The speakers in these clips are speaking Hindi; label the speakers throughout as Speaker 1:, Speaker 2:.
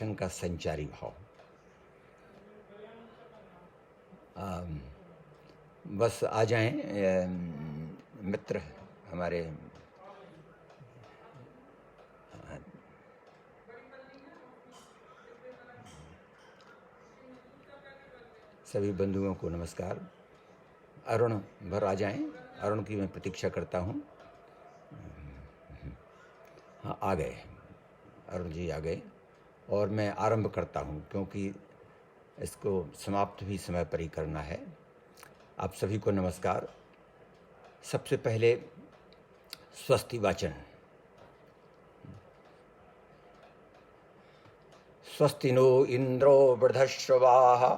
Speaker 1: का संचारी भाव। बस आ जाएं मित्र हमारे सभी बंधुओं को नमस्कार। अरुण भर आ जाएं, अरुण की मैं प्रतीक्षा करता हूं। हाँ, आ गए, अरुण जी आ गए और मैं आरंभ करता हूं क्योंकि इसको समाप्त भी समय पर ही करना है। आप सभी को नमस्कार। सबसे पहले स्वस्ति वाचन। स्वस्ति नो इंद्रो वृद्धश्रवाः,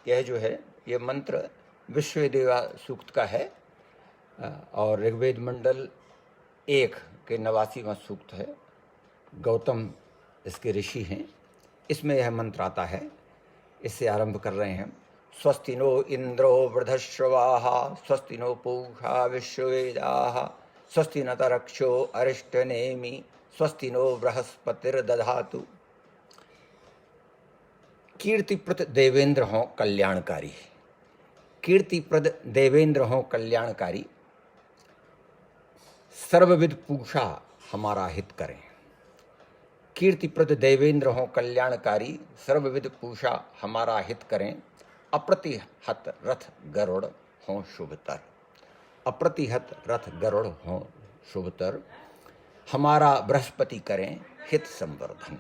Speaker 1: यह जो है ये मंत्र विश्वदेवा सूक्त का है और ऋग्वेद मंडल 1 के 89वां सूक्त है। गौतम इसके ऋषि हैं। इसमें यह मंत्र आता है। इससे आरंभ कर रहे हैं। स्वस्ति नो इंद्रो वृद्धश्रवाः स्वस्ति नो पूषा विश्ववेदाः स्वस्ति नतरक्षो अरिष्टनेमि स्वस्ति नो बृहस्पतिर्दधातु। कीर्तिप्रद देवेंद्र हों कल्याणकारी, कीर्तिप्रद देवेंद्र हों कल्याणकारी, सर्वविद पूषा हमारा हित करें। कीर्तिप्रद देवेंद्र हों कल्याणकारी, सर्वविद पूषा हमारा हित करें। अप्रतिहत रथ गरुड़ हों शुभतर, अप्रतिहत रथ गरुड़ हों शुभतर। हमारा बृहस्पति करें हित संवर्धन,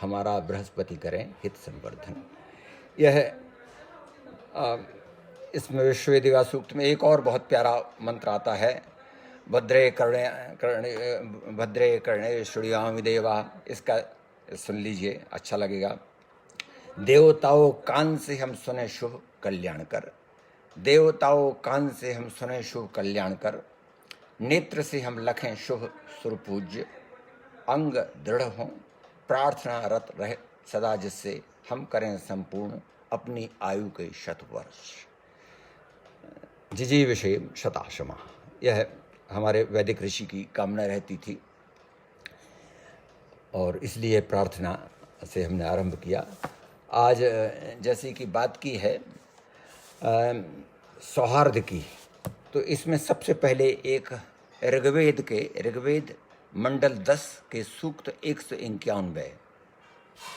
Speaker 1: हमारा बृहस्पति करें हित संवर्धन। यह इसमें विश्ववेदिका सूक्त में एक और बहुत प्यारा मंत्र आता है। भद्रे कर्णे श्रुयामि देवा। इसका सुन लीजिए, अच्छा लगेगा। देवताओं कान से हम सुने शुभ कल्याण कर, देवताओं कान से हम सुने शुभ कल्याण कर। नेत्र से हम लखें शुभ सुरपूज्य, अंग दृढ़ हों प्रार्थना रत रहे सदा, जिससे हम करें संपूर्ण अपनी आयु के 100 वर्ष। जिजी विषय शताशमा, यह हमारे वैदिक ऋषि की कामना रहती थी और इसलिए प्रार्थना से हमने आरंभ किया। आज जैसे कि बात की है सौहार्द की, तो इसमें सबसे पहले एक ऋग्वेद मंडल 10 के सूक्त 191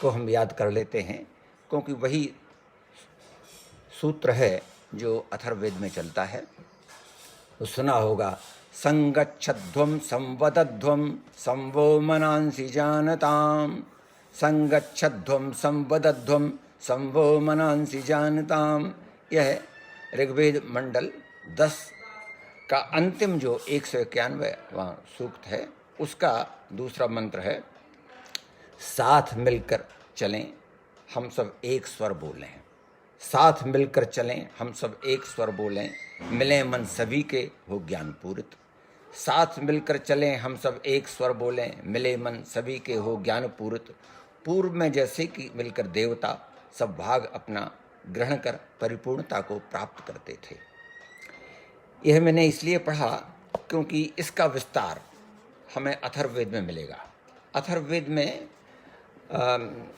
Speaker 1: को हम याद कर लेते हैं, क्योंकि वही सूत्र है जो अथर्ववेद में चलता है। तो सुना होगा, संगच्छध्वं संवदध्वं संवो मनांसि जानताम, संगच्छध्वं संवदध्वं संवो मनांसि जानताम। यह ऋग्वेद मंडल 10 का अंतिम जो 191वां सूक्त है, उसका दूसरा मंत्र है। साथ मिलकर चलें हम सब एक स्वर बोलें, साथ मिलकर चलें हम सब एक स्वर बोलें, मिले मन सभी के हो ज्ञान पूरित। साथ मिलकर चलें हम सब एक स्वर बोलें, मिले मन सभी के हो ज्ञान पूरित। पूर्व में जैसे कि मिलकर देवता सब भाग अपना ग्रहण कर परिपूर्णता को प्राप्त करते थे। यह मैंने इसलिए पढ़ा क्योंकि इसका विस्तार हमें अथर्ववेद में मिलेगा। अथर्ववेद में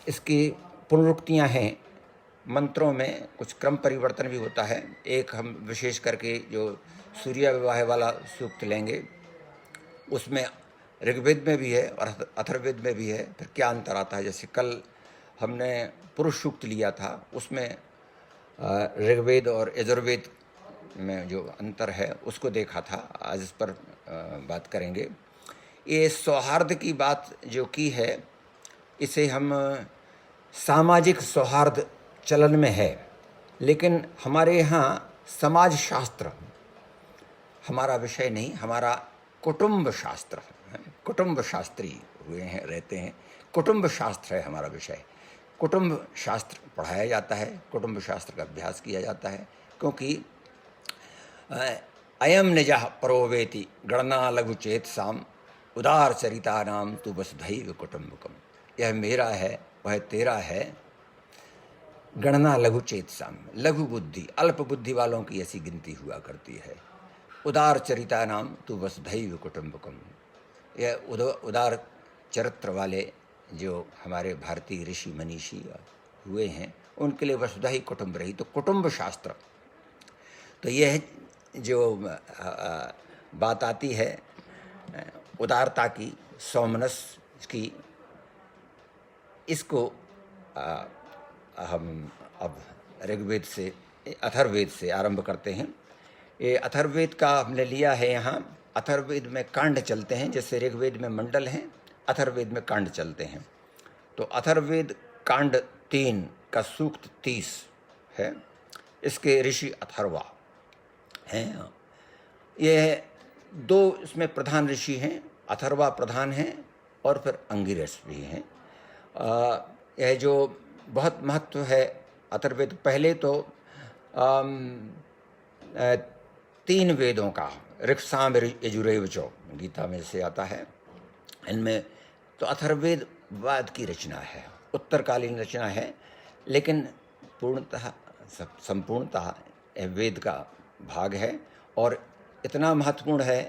Speaker 1: इसकी पुनरुक्तियाँ हैं। मंत्रों में कुछ क्रम परिवर्तन भी होता है। एक हम विशेष करके जो सूर्य विवाह वाला सूक्त लेंगे, उसमें ऋग्वेद में भी है और अथर्ववेद में भी है। फिर क्या अंतर आता है, जैसे कल हमने पुरुष सूक्त लिया था, उसमें ऋग्वेद और यजुर्वेद में जो अंतर है उसको देखा था। आज इस पर बात करेंगे। ये सौहार्द की बात जो की है, इसे हम सामाजिक सौहार्द चलन में है, लेकिन हमारे यहाँ समाज शास्त्र हमारा विषय नहीं, हमारा कुटुंब शास्त्र है। कुटुंब शास्त्री हुए हैं, रहते हैं। कुटुंब शास्त्र है हमारा विषय। कुटुंब शास्त्र पढ़ाया जाता है, कुटुंब शास्त्र का अभ्यास किया जाता है, क्योंकि अयम निजः परोवेति गणना लघु चेतसाम उदार चरिता नाम तु वसुधैव कुटुंबकम। यह मेरा है, वह तेरा है। गणना लघु चेतसाम, लघु बुद्धि अल्प बुद्धि वालों की ऐसी गिनती हुआ करती है। उदार चरिता नाम तु वसुधैव कुटुंबकम, यह उदार चरित्र वाले जो हमारे भारतीय ऋषि मनीषी हुए हैं उनके लिए वसुधा ही कुटुंब रही। तो कुटुंब शास्त्र, तो यह जो बात आती है उदारता की, सौमनस की, इसको हम अब ऋग्वेद से, अथर्ववेद से आरंभ करते हैं। ये अथर्ववेद का हमने लिया है यहाँ। अथर्ववेद में कांड चलते हैं, जैसे ऋग्वेद में मंडल हैं, अथर्ववेद में कांड चलते हैं। तो अथर्ववेद कांड 3 का सूक्त 30 है। इसके ऋषि अथर्वा हैं। ये 2 इसमें प्रधान ऋषि हैं, अथर्वा प्रधान हैं और फिर अंगिरस भी हैं। यह जो बहुत महत्व है अथर्ववेद, पहले तो 3 वेदों का, ऋक् साम यजुर्वेद चो गीता में से आता है, इनमें तो अथर्ववेद वेद की रचना है, उत्तरकालीन रचना है, लेकिन पूर्णतः संपूर्णतः वेद का भाग है। और इतना महत्वपूर्ण है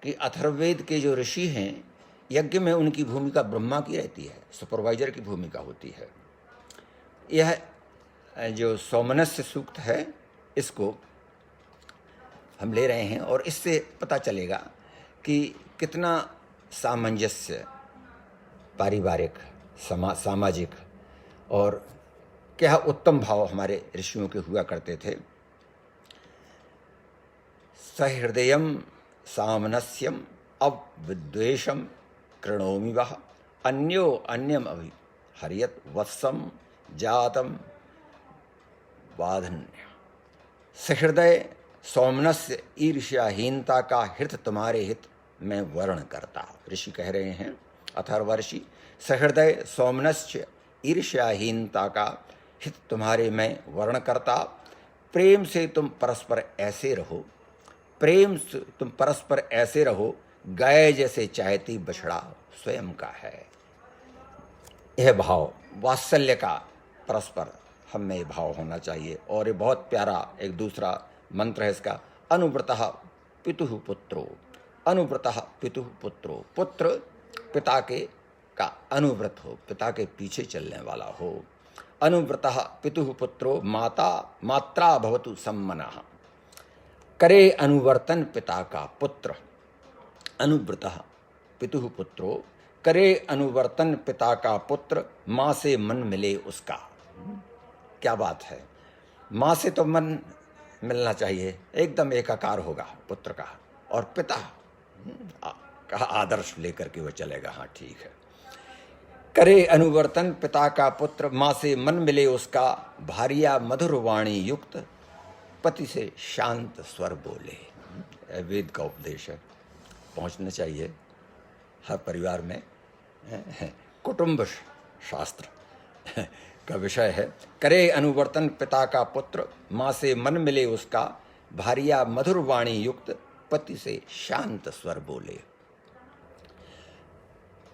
Speaker 1: कि अथर्ववेद के जो ऋषि हैं, यज्ञ में उनकी भूमिका ब्रह्मा की रहती है, सुपरवाइजर की भूमिका होती है। यह जो सौमनस्य सूक्त है, इसको हम ले रहे हैं और इससे पता चलेगा कि कितना सामंजस्य पारिवारिक, सामाजिक और क्या उत्तम भाव हमारे ऋषियों के हुआ करते थे। सहृदयम सामनस्यम अविद्वेषम कृणोमि वह, अन्यो अन्यम अभि हरियत वत्सम जातम बाधन्य। सहृदय सौमनस्य ईर्ष्याहीनता का हित तुम्हारे हित में वर्ण करता। ऋषि कह रहे हैं, अथर्वऋषि, सहृदय सौमनस्य ईर्ष्याहीनता का हित तुम्हारे में वर्ण करता। प्रेम से तुम परस्पर ऐसे रहो, प्रेम से तुम परस्पर ऐसे रहो, गाय जैसे चाहती बछड़ा स्वयं का है। यह भाव वात्सल्य का परस्पर हम में भाव होना चाहिए। और ये बहुत प्यारा एक दूसरा मंत्र है इसका, अनुव्रतः पितुः पुत्रो, अनुव्रतः पितुः पुत्रो। पुत्र पिता के का अनुव्रत हो, पिता के पीछे चलने वाला हो। अनुव्रतः पितुः पुत्रो माता मात्रा भवतु सम्मनः, करे अनुवर्तन पिता का पुत्र। अनुव्रतः पितुः पुत्रो, करे अनुवर्तन पिता का पुत्र, माँ से मन मिले उसका। क्या बात है, माँ से तो मन मिलना चाहिए, एकदम एकाकार होगा पुत्र का, और पिता का आदर्श लेकर के वह चलेगा। हाँ ठीक है। करे अनुवर्तन पिता का पुत्र, माँ से मन मिले उसका, भारिया मधुर वाणी युक्त, पति से शांत स्वर बोले। वेद का उपदेश है, पहुँचना चाहिए हर परिवार में। कुटुंब शास्त्र का विषय है। करे अनुवर्तन पिता का पुत्र, माँ से मन मिले उसका, भारिया मधुर वाणी युक्त, पति से शांत स्वर बोले।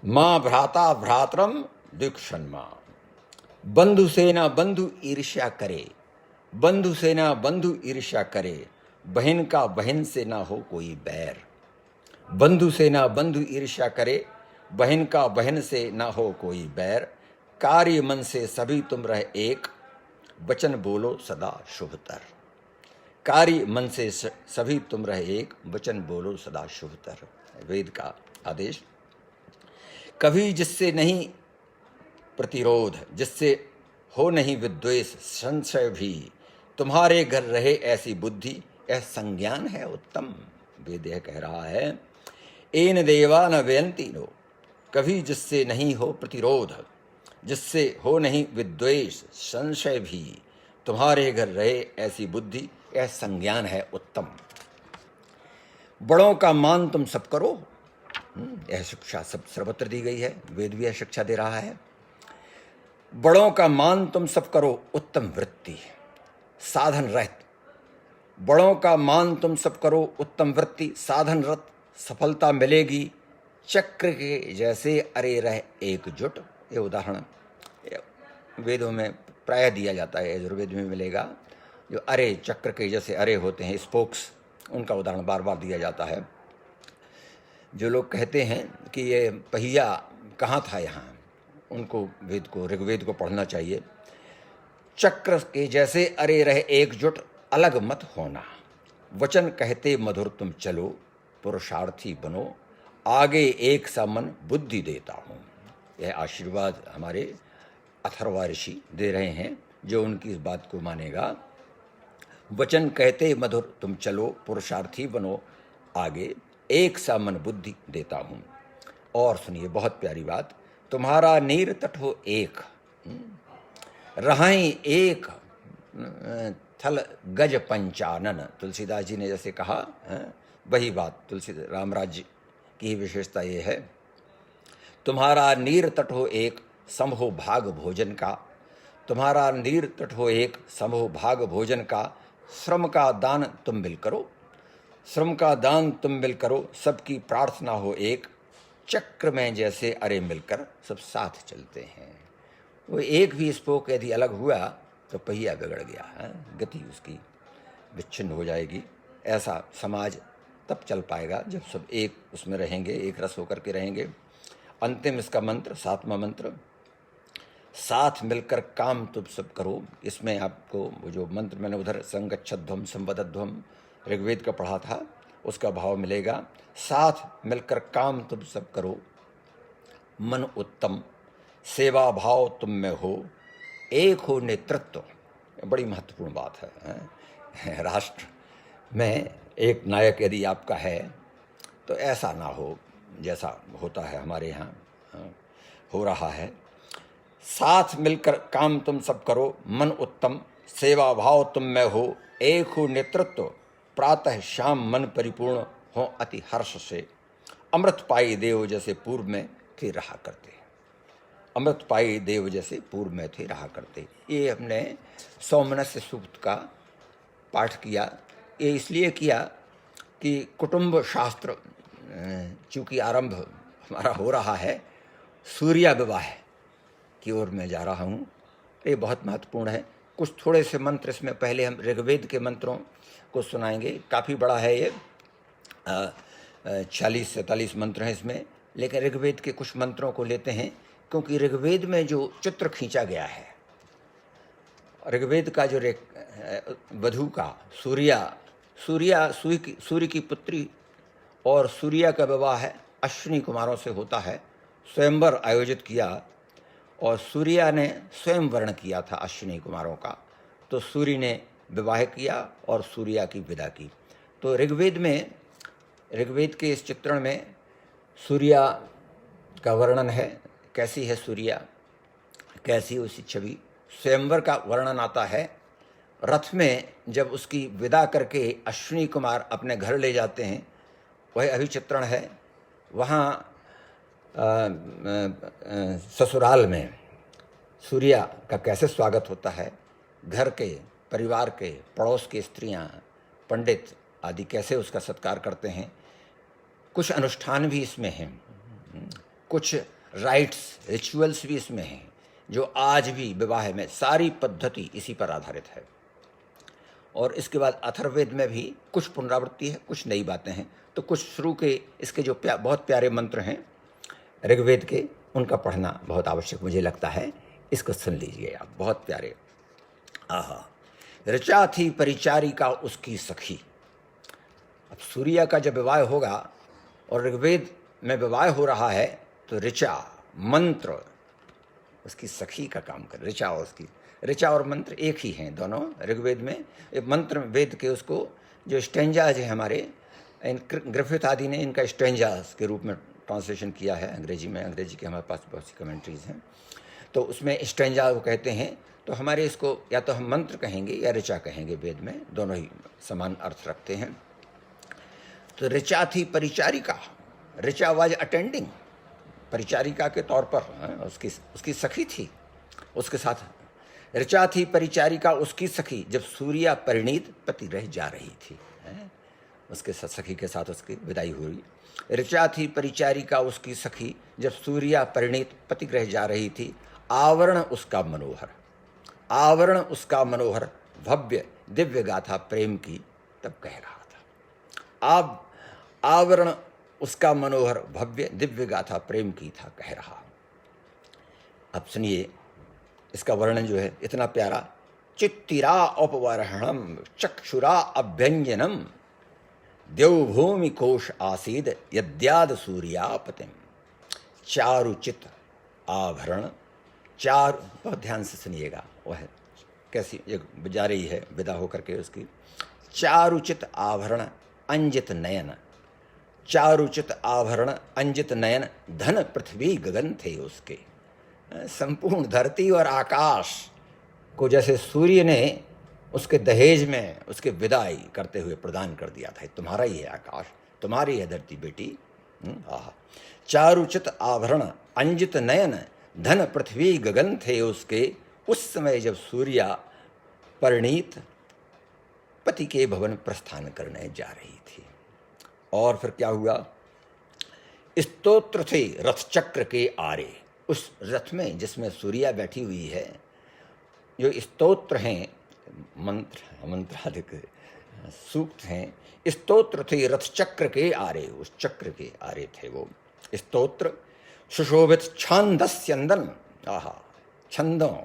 Speaker 1: माँ भ्राता भ्रातरम दीक्षन्मा, बंधु सेना बंधु ईर्ष्या करे, बंधु सेना बंधु ईर्ष्या करे, बहन का बहन से ना हो कोई बैर। बंधु सेना बंधु ईर्ष्या करे, बहन का बहन से ना हो कोई बैर। कार्य मन से सभी तुम रह एक, वचन बोलो सदा शुभतर। कार्य मन से सभी तुम रह एक, वचन बोलो सदा शुभतर। वेद का आदेश। कभी जिससे नहीं प्रतिरोध, जिससे हो नहीं विद्वेष संशय भी, तुम्हारे घर रहे ऐसी बुद्धि, यह संज्ञान है उत्तम। वेद यह कह रहा है, एन देवा न व्यंती नो, कभी जिससे नहीं हो प्रतिरोध, जिससे हो नहीं विद्वेष संशय भी, तुम्हारे घर रहे ऐसी बुद्धि, यह संज्ञान है उत्तम। बड़ों का मान तुम सब करो, यह शिक्षा सब सर्वत्र दी गई है। वेद भी यह शिक्षा दे रहा है। बड़ों का मान तुम सब करो, उत्तम वृत्ति साधन रहित। बड़ों का मान तुम सब करो, उत्तम वृत्ति साधन रत, सफलता मिलेगी चक्र के जैसे अरे रह एकजुट। ये उदाहरण वेदों में प्रायः दिया जाता है, यजुर्वेद में मिलेगा। जो अरे चक्र के जैसे अरे होते हैं, स्पोक्स, उनका उदाहरण बार बार दिया जाता है। जो लोग कहते हैं कि ये पहिया कहाँ था यहाँ, उनको वेद को, ऋग्वेद को पढ़ना चाहिए। चक्र के जैसे अरे रहे एकजुट, अलग मत होना। वचन कहते मधुर तुम चलो, पुरुषार्थी बनो, आगे एक सा मन बुद्धि देता हूँ। यह आशीर्वाद हमारे अथर्वा ऋषि दे रहे हैं, जो उनकी इस बात को मानेगा। वचन कहते मधुर तुम चलो, पुरुषार्थी बनो, आगे एक सा मन बुद्धि देता हूँ। और सुनिए बहुत प्यारी बात, तुम्हारा नीर तट हो एक, रहें एक थल गज पंचानन। तुलसीदास जी ने जैसे कहा, वही बात तुलसी रामराज्य की विशेषता ये है। तुम्हारा नीर तट हो एक, सम हो भाग भोजन का। तुम्हारा नीर तट हो एक, सम हो भाग भोजन का। श्रम का दान तुम मिल करो, श्रम का दान तुम मिल करो, सबकी प्रार्थना हो एक। चक्र में जैसे अरे मिलकर सब साथ चलते हैं। वो एक भी स्पोक यदि अलग हुआ तो पहिया बिगड़ गया है, गति उसकी विच्छिन्न हो जाएगी। ऐसा समाज तब चल पाएगा जब सब एक उसमें रहेंगे, एक रस होकर के रहेंगे। अंतिम इसका मंत्र, 7वां मंत्र, साथ मिलकर काम तुम सब करो। इसमें आपको वो जो मंत्र मैंने उधर संगच्छध्वम संवदध्वम ऋग्वेद का पढ़ा था, उसका भाव मिलेगा। साथ मिलकर काम तुम सब करो, मन उत्तम, सेवा भाव तुम में हो, एक हो नेतृत्व। बड़ी महत्वपूर्ण बात है। राष्ट्र में एक नायक यदि आपका है तो ऐसा ना हो जैसा होता है हमारे यहाँ हो रहा है। साथ मिलकर काम तुम सब करो, मन उत्तम, सेवा भाव तुम में हो, एक हो नेतृत्व, प्रातः शाम मन परिपूर्ण हो अति हर्ष से। अमृत पाई देव जैसे पूर्व में थे रहा करते, अमृत पाई देव जैसे पूर्व में थे रहा करते। ये हमने सौमनस्य सूक्त का पाठ किया। ये इसलिए किया कि कुटुंब शास्त्र चूँकि आरंभ हमारा हो रहा है, सूर्या विवाह की ओर मैं जा रहा हूँ। ये बहुत महत्वपूर्ण है। कुछ थोड़े से मंत्र इसमें पहले हम ऋग्वेद के मंत्रों को सुनाएंगे। काफ़ी बड़ा है ये, 46-47 मंत्र हैं इसमें, लेकिन ऋग्वेद के कुछ मंत्रों को लेते हैं क्योंकि ऋग्वेद में जो चित्र खींचा गया है, ऋग्वेद का जो वधू का सूर्य की पुत्री और सूर्या का विवाह है अश्विनी कुमारों से होता है। स्वयंवर आयोजित किया और सूर्या ने स्वयं वर्ण किया था अश्विनी कुमारों का, तो सूर्य ने विवाह किया और सूर्या की विदा की। तो ऋग्वेद के इस चित्रण में सूर्या का वर्णन है, कैसी है सूर्या, कैसी उसकी छवि। स्वयंवर का वर्णन आता है, रथ में जब उसकी विदा करके अश्विनी कुमार अपने घर ले जाते हैं, वह अभिचित्रण है। वहाँ ससुराल में सूर्या का कैसे स्वागत होता है, घर के, परिवार के, पड़ोस की स्त्रियां, पंडित आदि कैसे उसका सत्कार करते हैं। कुछ अनुष्ठान भी इसमें हैं, कुछ राइट्स, रिचुअल्स भी इसमें हैं, जो आज भी विवाह में सारी पद्धति इसी पर आधारित है। और इसके बाद अथर्ववेद में भी कुछ पुनरावृत्ति है, कुछ नई बातें हैं। तो कुछ शुरू के इसके जो बहुत प्यारे मंत्र हैं ऋग्वेद के, उनका पढ़ना बहुत आवश्यक मुझे लगता है। इसको सुन लीजिए आप, बहुत प्यारे। आहा, ऋचा थी परिचारिका उसकी सखी। अब सूर्या का जब विवाह होगा और ऋग्वेद में विवाह हो रहा है, तो ऋचा मंत्र उसकी सखी का काम कर। ऋचा और मंत्र एक ही हैं दोनों ऋग्वेद में। मंत्र वेद के उसको जो स्टेंजाज है हमारे, ग्रिफिथ आदि ने इनका स्टेंजाज के रूप में ट्रांसलेशन किया है अंग्रेजी में। अंग्रेजी के हमारे पास बहुत सी कमेंट्रीज हैं, तो उसमें स्टेंजा वो कहते हैं। तो हमारे इसको या तो हम मंत्र कहेंगे या ऋचा कहेंगे, वेद में दोनों ही समान अर्थ रखते हैं। तो ऋचा थी परिचारिका, ऋचा वाज अटेंडिंग, परिचारिका के तौर पर उसकी सखी थी, उसके साथ ऋचा थी परिचारिका उसकी सखी, जब सूर्या परिणीत पति रह जा रही थी। उसके सखी के साथ उसकी विदाई हुई। ऋचा थी परिचारिका उसकी सखी, जब सूर्या परिणीत पति रह जा रही थी। आवरण उसका मनोहर, भव्य दिव्य गाथा प्रेम की, तब कह रहा था। आवरण उसका मनोहर, भव्य दिव्य गाथा प्रेम की था कह रहा। अब सुनिए इसका वर्णन जो है इतना प्यारा। चित्तिरा उपवरहणम चक्षुरा अभ्यंजनम देवभूमि कोश आसीद यद्याद सूर्यापतिम। चारुचित आभरण, चार, बहुत ध्यान से सुनिएगा, वह कैसी एक जा रही है विदा होकर के उसकी। चारुचित आभरण अंजित नयन, चारुचित आभरण अंजित नयन, धन पृथ्वी गगन थे उसके। संपूर्ण धरती और आकाश को जैसे सूर्य ने उसके दहेज में उसके विदाई करते हुए प्रदान कर दिया था। तुम्हारा ही है आकाश, तुम्हारी है धरती बेटी। आह, चारुचित आभरण अंजित नयन, धन पृथ्वी गगन थे उसके। उस समय जब सूर्या परिणीत पति के भवन प्रस्थान करने जा रही थी। और फिर क्या हुआ? स्तोत्र थे रथ चक्र के आरे। उस रथ में जिसमें सूर्या बैठी हुई है, जो स्तोत्र हैं, मंत्राधिक सूक्त हैं, स्तोत्र थे रथ चक्र के आरे, उस चक्र के आरे थे वो स्तोत्र। सुशोभित छांदस्यंदन, आहा, छंदों,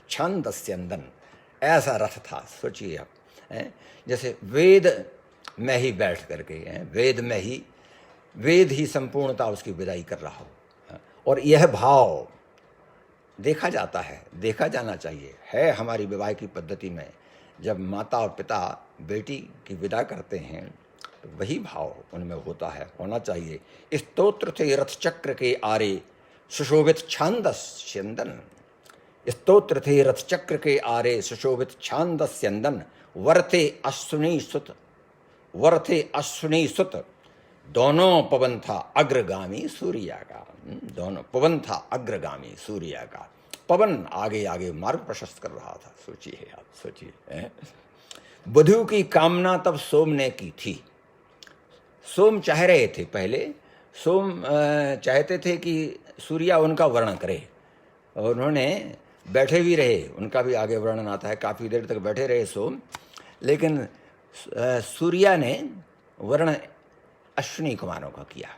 Speaker 1: छांदस्यंदन, ऐसा रथ था। सोचिए आप, जैसे वेद में ही बैठ करके, वेद ही संपूर्णता उसकी विदाई कर रहा हो। और यह भाव देखा जाता है, देखा जाना चाहिए, है हमारी विवाह की पद्धति में। जब माता और पिता बेटी की विदा करते हैं तो वही भाव उनमें होता है, होना चाहिए। स्तोत्र थे रथ चक्र के आरे, सुशोभित छांदस्यंदन। स्तोत्र थे रथ चक्र के आरे, सुशोभित छांदस्यंदन। वरथे अश्विनी सुत, वरथे अश्विनी सुत। दोनों पवन था अग्रगामी सूर्या का, दोनों पवन था अग्रगामी सूर्या का। पवन आगे आगे मार्ग प्रशस्त कर रहा था। सोचिए आप, सोचिए। वधू की कामना तब सोम ने की थी। सोम चाह रहे थे पहले, सोम चाहते थे कि सूर्या उनका वर्णन करे, और उन्होंने बैठे भी रहे, उनका भी आगे वर्णन आता है, काफ़ी देर तक बैठे रहे सोम। लेकिन सूर्या ने वर्णन अश्विनी कुमारों का किया।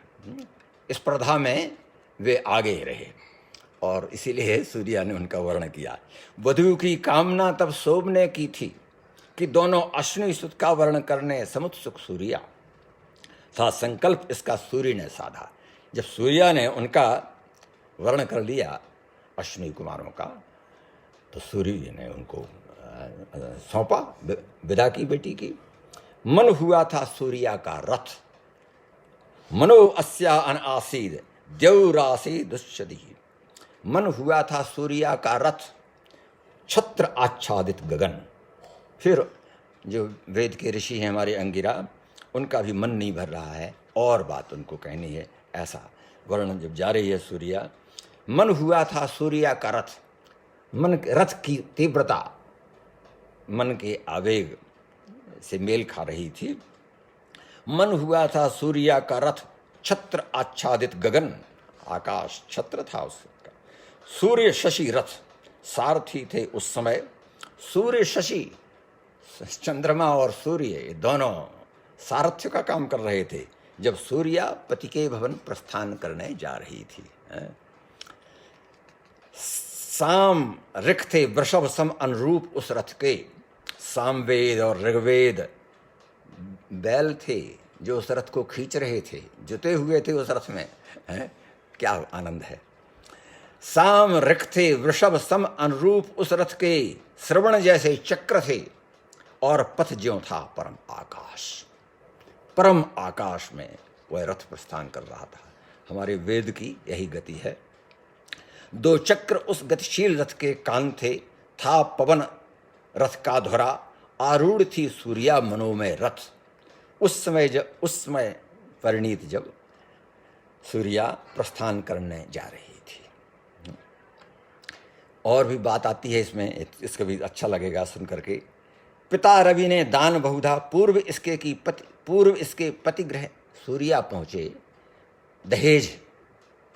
Speaker 1: स्पर्धा में वे आगे रहे और इसीलिए सूर्या ने उनका वर्णन किया। वधु की कामना तब सोम ने की थी कि दोनों अश्विनी सुत का वर्णन करने समुत्सुक सूर्या था। संकल्प इसका सूर्य ने साधा। जब सूर्या ने उनका वर्णन कर लिया अश्विनी कुमारों का, तो सूर्य ने उनको सौंपा, विदा की बेटी की। मन हुआ था सूर्या का रथ, मनो अस्या अन आसीद द्यौरासी दुष्यदि। मन हुआ था सूर्या का रथ, छत्र आच्छादित गगन। फिर जो वेद के ऋषि हैं हमारे अंगिरा, उनका भी मन नहीं भर रहा है, और बात उनको कहनी है। ऐसा वर्णन जब जा रही है सूर्या, मन हुआ था सूर्या का रथ, मन रथ की तीव्रता मन के आवेग से मेल खा रही थी। मन हुआ था सूर्या का रथ, छत्र आच्छादित गगन, आकाश छत्र था उसका। सूर्य शशि रथ सारथी थे उस समय। सूर्य शशि, चंद्रमा और सूर्य, ये दोनों सारथ्य का काम कर रहे थे जब सूर्या पति के भवन प्रस्थान करने जा रही थी। साम ऋख थे वृषभ सम अनुरूप उस रथ के। सामवेद और ऋग्वेद बैल थे जो उस रथ को खींच रहे थे, जुटे हुए थे उस रथ में। क्या आनंद है। साम ऋख थे वृषभ सम अनुरूप उस रथ के, श्रवण जैसे चक्र थे और पथ ज्यों था परम आकाश। परम आकाश में वह रथ प्रस्थान कर रहा था। हमारे वेद की यही गति है। दो चक्र उस गतिशील रथ के कान थे, था पवन रथ का धुरा, आरूढ़ थी सूर्या मनोमय रथ। उस समय परिणीत जब सूर्या प्रस्थान करने जा रही थी। और भी बात आती है इसमें, इसका भी अच्छा लगेगा सुन करके। पिता रवि ने दान बहुधा, पूर्व इसके पति गृह सूर्या पहुँचे। दहेज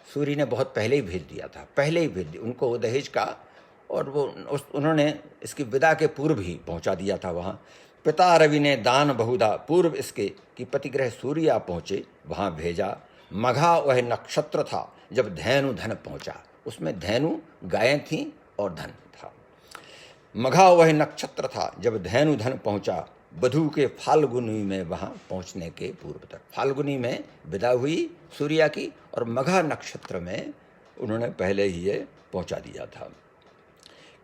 Speaker 1: सूर्य ने बहुत पहले ही भेज दिया था, पहले ही भेज दिया उनको वो दहेज का, और वो उन्होंने इसकी विदा के पूर्व ही पहुंचा दिया था वहाँ। पिता रवि ने दान बहुधा, पूर्व इसके कि पतिगृह सूर्या पहुँचे, वहाँ भेजा। मघा वह नक्षत्र था जब धैनु धन पहुँचा। उसमें धैनु गायें थीं और धन था। मघा वह नक्षत्र था जब धैनु धन पहुंचा बधू के फाल्गुनी में वहां पहुंचने के पूर्व तक। फाल्गुनी में विदा हुई सूर्या की और मघा नक्षत्र में उन्होंने पहले ही ये पहुंचा दिया था।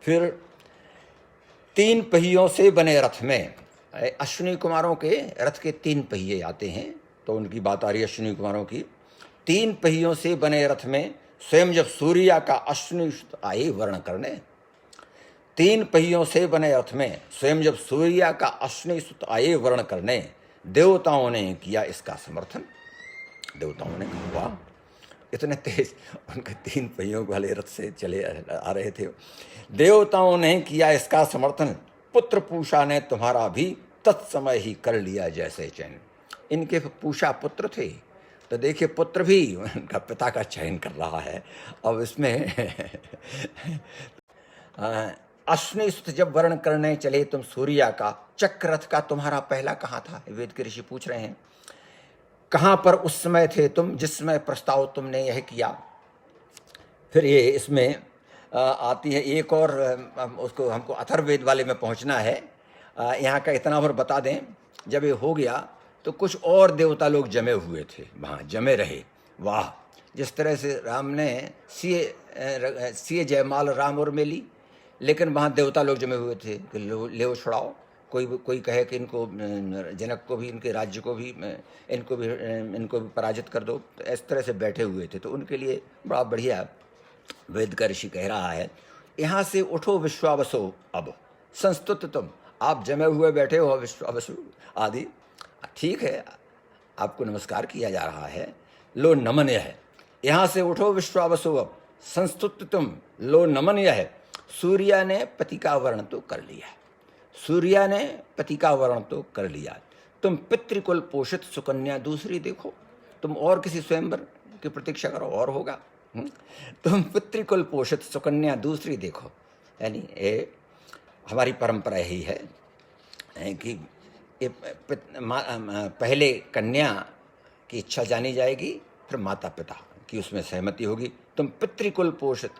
Speaker 1: फिर 3 पहियों से बने रथ में, अश्विनी कुमारों के रथ के 3 पहिए आते हैं, तो उनकी बात आ रही है अश्विनी कुमारों की। 3 पहियों से बने रथ में स्वयं जब सूर्या का अश्विनी आए वर्ण करने, 3 पहियों से बने रथ में स्वयं जब सूर्या का अश्विनी सुत आए वर्ण करने, देवताओं ने किया इसका समर्थन। देवताओं ने कहा वाह, इतने तेज उनके 3 पहियों वाले रथ से चले आ रहे थे। देवताओं ने किया इसका समर्थन, पुत्र पूषा ने तुम्हारा भी तत्समय ही कर लिया जैसे चयन। इनके पूषा पुत्र थे, तो देखिए पुत्र भी उनका पिता का चयन कर रहा है। अब इसमें अश्विनी सुत जब वर्ण करने चले तुम सूर्या का, चक्ररथ का तुम्हारा पहला कहाँ था? वेद के ऋषि पूछ रहे हैं, कहाँ पर उस समय थे तुम जिस समय प्रस्ताव तुमने यह किया? फिर ये इसमें आती है एक और, उसको हमको अथर्ववेद वाले में पहुंचना है। यहाँ का इतना और बता दें, जब ये हो गया तो कुछ और देवता लोग जमे हुए थे, वहाँ जमे रहे। वाह, जिस तरह से राम ने सीए जयमाल राम और मेली, लेकिन वहाँ देवता लोग जमे हुए थे कि ले छुड़ाओ। कोई कहे कि इनको, जनक को भी, इनके राज्य को भी, इनको भी पराजित कर दो। तो इस तरह से बैठे हुए थे। तो उनके लिए बड़ा बढ़िया वेद का ऋषि कह रहा है, यहाँ से उठो विश्वावसो, अब संस्तुत तुम, आप जमे हुए बैठे हो विश्वावसु आदि, ठीक है, आपको नमस्कार किया जा रहा है। लो नमन यह, यहाँ से उठो विश्वावसो, अब संस्तुत तुम, लो नमन यह। सूर्या ने पति का वर्ण तो कर लिया, सूर्या ने पति का वर्ण तो कर लिया, तुम पितृकुल पोषित सुकन्या दूसरी देखो। तुम और किसी स्वयंवर की प्रतीक्षा करो और होगा। तुम पितृकुल पोषित सुकन्या दूसरी देखो। यानी ये हमारी परंपरा यही है कि पहले कन्या की इच्छा जानी जाएगी, फिर माता पिता की उसमें सहमति होगी। तुम पितृकुल पोषित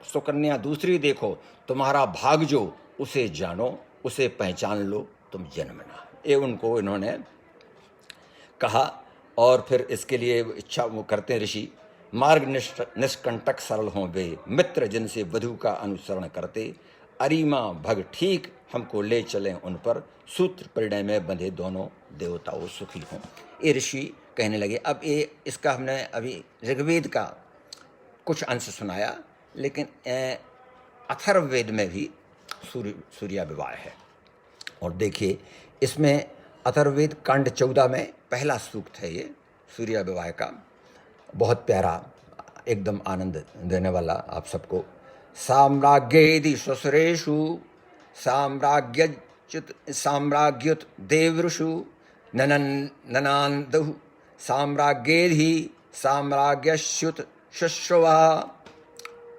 Speaker 1: सुकन्या दूसरी देखो, तुम्हारा भाग जो उसे जानो, उसे पहचान लो तुम जन्मना। ये उनको इन्होंने कहा। और फिर इसके लिए इच्छा वो करते हैं ऋषि, मार्ग निष्कंटक सरल हों वे, मित्र जिनसे वधु का अनुसरण करते, अरिमा भग ठीक हमको ले चलें उन पर, सूत्र परिणय में बंधे दोनों देवताओं सुखी हों। ये ऋषि कहने लगे। अब ये इसका हमने अभी ऋग्वेद का कुछ अंश सुनाया, लेकिन अथर्ववेद में भी सूर्या विवाह है। और देखिए इसमें अथर्ववेद कांड 14 में पहला सूक्त है ये सूर्या विवाह का, बहुत प्यारा, एकदम आनंद देने वाला आप सबको। साम्राज्ञेदि स्वसुरेषु साम्राज्युत देवऋषु ननान्दु साम्राज्ञेधि साम्राज्यश्युत शुश्रुवा।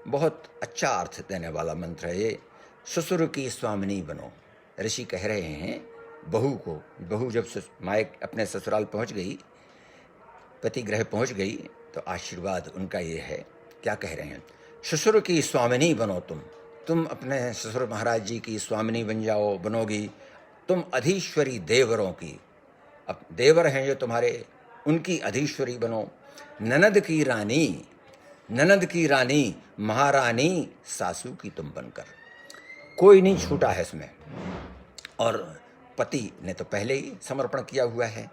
Speaker 1: बहुत अच्छा अर्थ देने वाला मंत्र है ये। ससुर की स्वामिनी बनो। ऋषि कह रहे हैं बहू जब मायक अपने ससुराल पहुंच गई, पति गृह पहुंच गई, तो आशीर्वाद उनका ये है। क्या कह रहे हैं? ससुर की स्वामिनी बनो तुम अपने ससुर महाराज जी की स्वामिनी बन जाओ, बनोगी। तुम अधीश्वरी देवरों की, अब देवर हैं जो तुम्हारे, उनकी अधीश्वरी बनो। ननद की रानी महारानी सासू की तुम बनकर। कोई नहीं छूटा है इसमें। और पति ने तो पहले ही समर्पण किया हुआ है।